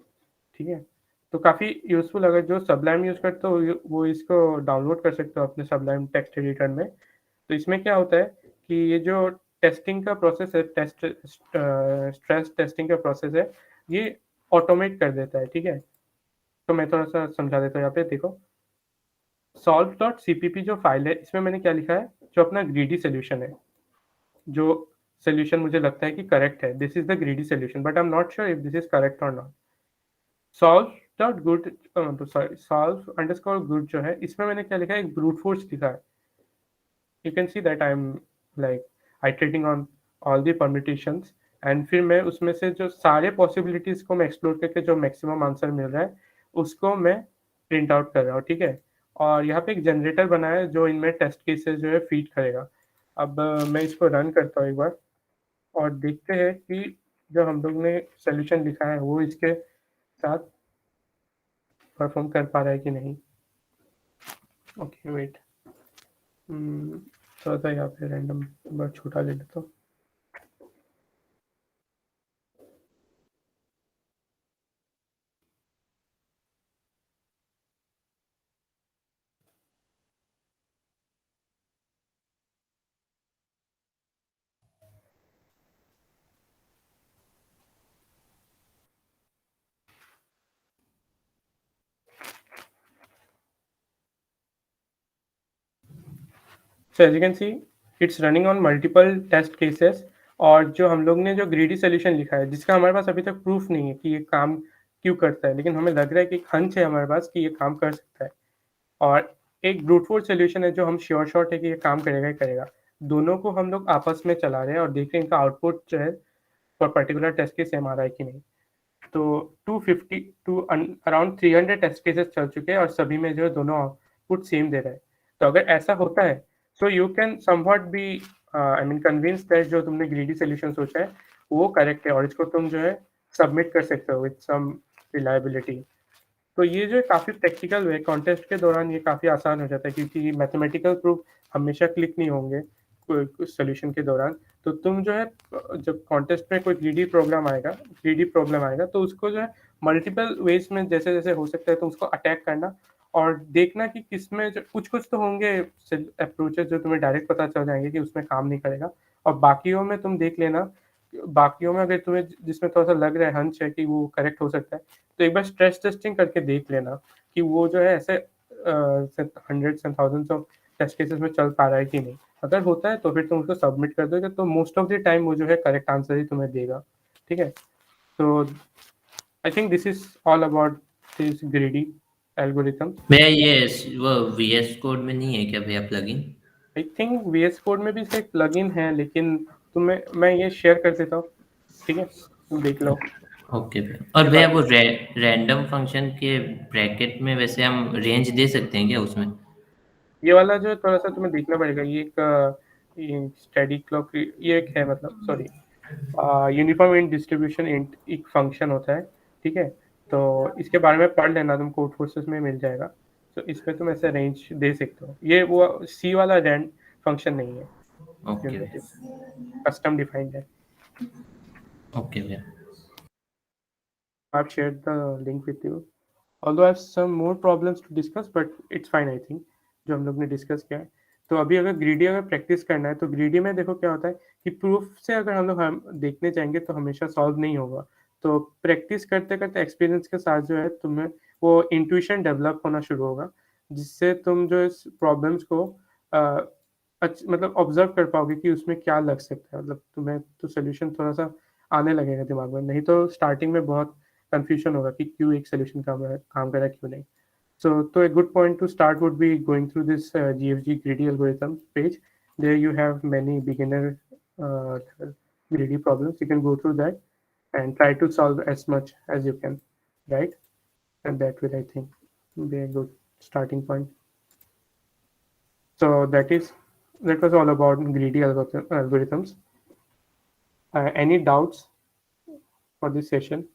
[SPEAKER 1] ठीक है। तो काफ़ी यूजफुल, अगर जो सबलाइम यूज़ करते हो वो इसको डाउनलोड कर सकते हो अपने सबलाइम टेक्स्ट एडिटर में। तो इसमें क्या होता है कि ये जो टेस्टिंग का प्रोसेस है, स्ट्रेस टेस्टिंग का प्रोसेस है, ये ऑटोमेट कर देता है, ठीक है। तो मैं थोड़ा सा समझा देता हूँ, यहाँ पे देखो solve.cpp जो फाइल है इसमें मैंने क्या लिखा है, जो अपना ग्रीडी सोल्यूशन है, जो सोल्यूशन मुझे लगता है कि करेक्ट है, this is the greedy solution, but I am not sure if this is correct और नॉट। solve.good सॉरी solve_good जो है इसमें मैंने क्या लिखा है, एक ब्रूट फोर्स लिखा है। You can see that I'm like iterating on all the permutations, and फिर मैं उसमें से जो सारे पॉसिबिलिटीज को मैं एक्सप्लोर करके जो मैक्सिमम आंसर मिल रहा है उसको मैं प्रिंट आउट कर रहा हूँ, ठीक है। और यहाँ पे एक जनरेटर बनाया है जो इनमें टेस्ट केसेस जो है फीड करेगा। अब मैं इसको रन करता हूँ एक बार और देखते हैं कि जो हम लोग ने सोल्यूशन लिखा है वो इसके साथ परफॉर्म कर पा रहा है कि नहीं। ओके वेट, थोड़ा सा यहाँ पे रैंडम नंबर छोटा ले लेता हूँ। So as you can see, it's running on multiple test cases, और जो हम लोग ने जो ग्रीडी सोल्यूशन लिखा है जिसका हमारे पास अभी तक प्रूफ नहीं है कि ये काम क्यों करता है, लेकिन हमें लग रहा है कि एक हंच है हमारे पास कि ये काम कर सकता है, और एक ब्रूट फोर्स सोल्यूशन है जो हम श्योर शॉट है कि ये काम करेगा ही करेगा। दोनों को हम लोग आपस में चला रहे हैं और देख रहे हैं इनका आउटपुट जो है for particular test case same आ रहा है कि नहीं। तो 250 टू अराउंड 300 टेस्ट केसेस चल चुके हैं और सभी में जो है दोनों आउटपुट सेम दे रहे हैं। तो अगर ऐसा होता है so you can somewhat be I mean convince that जो तुमने ग्रीडी सोल्यूशन सोचा है वो करेक्ट है, और इसको तुम जो है सबमिट कर सकते हो विद सम रिलायबिलिटी। तो ये जो काफ़ी प्रैक्टिकल वे कॉन्टेस्ट के दौरान ये काफ़ी आसान हो जाता है, क्योंकि मैथमेटिकल प्रूफ हमेशा क्लिक नहीं होंगे सोल्यूशन के दौरान। तो तुम जो है जब कॉन्टेस्ट में कोई ग्रीडी प्रॉब्लम आएगा तो उसको जो है मल्टीपल वेज में जैसे जैसे हो सकता है तो उसको अटैक करना और देखना कि किसमें जो कुछ तो होंगे अप्रोचेस जो तुम्हें डायरेक्ट पता चल जाएंगे कि उसमें काम नहीं करेगा, और बाकियों में तुम देख लेना, बाकियों में अगर तुम्हें जिसमें थोड़ा सा लग रहा है, हंच है कि वो करेक्ट हो सकता है, तो एक बार स्ट्रेस टेस्टिंग करके देख लेना कि वो जो है ऐसे hundreds and thousands of test cases में चल पा रहा है कि नहीं। अगर होता है तो फिर तुम उसको सबमिट कर दोगे, तो मोस्ट ऑफ द टाइम वो जो है करेक्ट आंसर ही तुम्हें देगा। ठीक है, तो I think this is all about this greedy algorithm.
[SPEAKER 2] भैया ये वो VS कोड में नहीं है क्या भैया plugin?
[SPEAKER 1] I think VS code में भी एक प्लगइन है, लेकिन तुम्हें मैं ये शेयर कर देता हूँ, ठीक है, तुम देख लो।
[SPEAKER 2] ओके भैया। और भैया वो रैंडम फंक्शन के ब्रैकेट में वैसे हम रेंज दे सकते हैं क्या उसमें?
[SPEAKER 1] ये वाला जो थोड़ा सा तुम्हें देखना पड़ेगा, ये एक स्टडी क्लॉक, ये एक है, मतलब sorry, uniform int distribution int एक फंक्शन होता है। ठीक है, तो इसके बारे में पढ़ लेना, तुम कोड फोर्सेस में मिल जाएगा। तो इसमें तुम ऐसे रेंज दे सकते हो। ये वो सी वाला रैंड फंक्शन नहीं है,
[SPEAKER 2] ओके
[SPEAKER 1] कस्टम डिफाइंड है।
[SPEAKER 2] ओके भैया।
[SPEAKER 1] I've shared the link with you. Although I have some more problems to discuss, but it's fine I think, जो हम लोग ने डिस्कस किया है। तो अभी अगर ग्रीडी अगर प्रैक्टिस करना है तो ग्रीडी में देखो क्या होता है कि प्रूफ से अगर हम लोग देखने जाएंगे तो हमेशा सॉल्व नहीं होगा। तो प्रैक्टिस करते करते एक्सपीरियंस के साथ जो है तुम्हें वो इंट्यूशन डेवलप होना शुरू होगा, जिससे तुम जो इस प्रॉब्लम्स को मतलब ऑब्जर्व कर पाओगे कि उसमें क्या लग सकता है, मतलब तुम्हें तो सोल्यूशन थोड़ा सा आने लगेगा दिमाग में। नहीं तो स्टार्टिंग में बहुत कंफ्यूजन होगा कि क्यों एक सोल्यूशन काम कर रहा है क्यों नहीं। So a good point to start would be going through this GFG greedy algorithm page. There you have many beginner level greedy problems. You can go through that and try to solve as much as you can, right? And that will, I think, be a good starting point. So that was all about greedy algorithms. Any doubts for this session?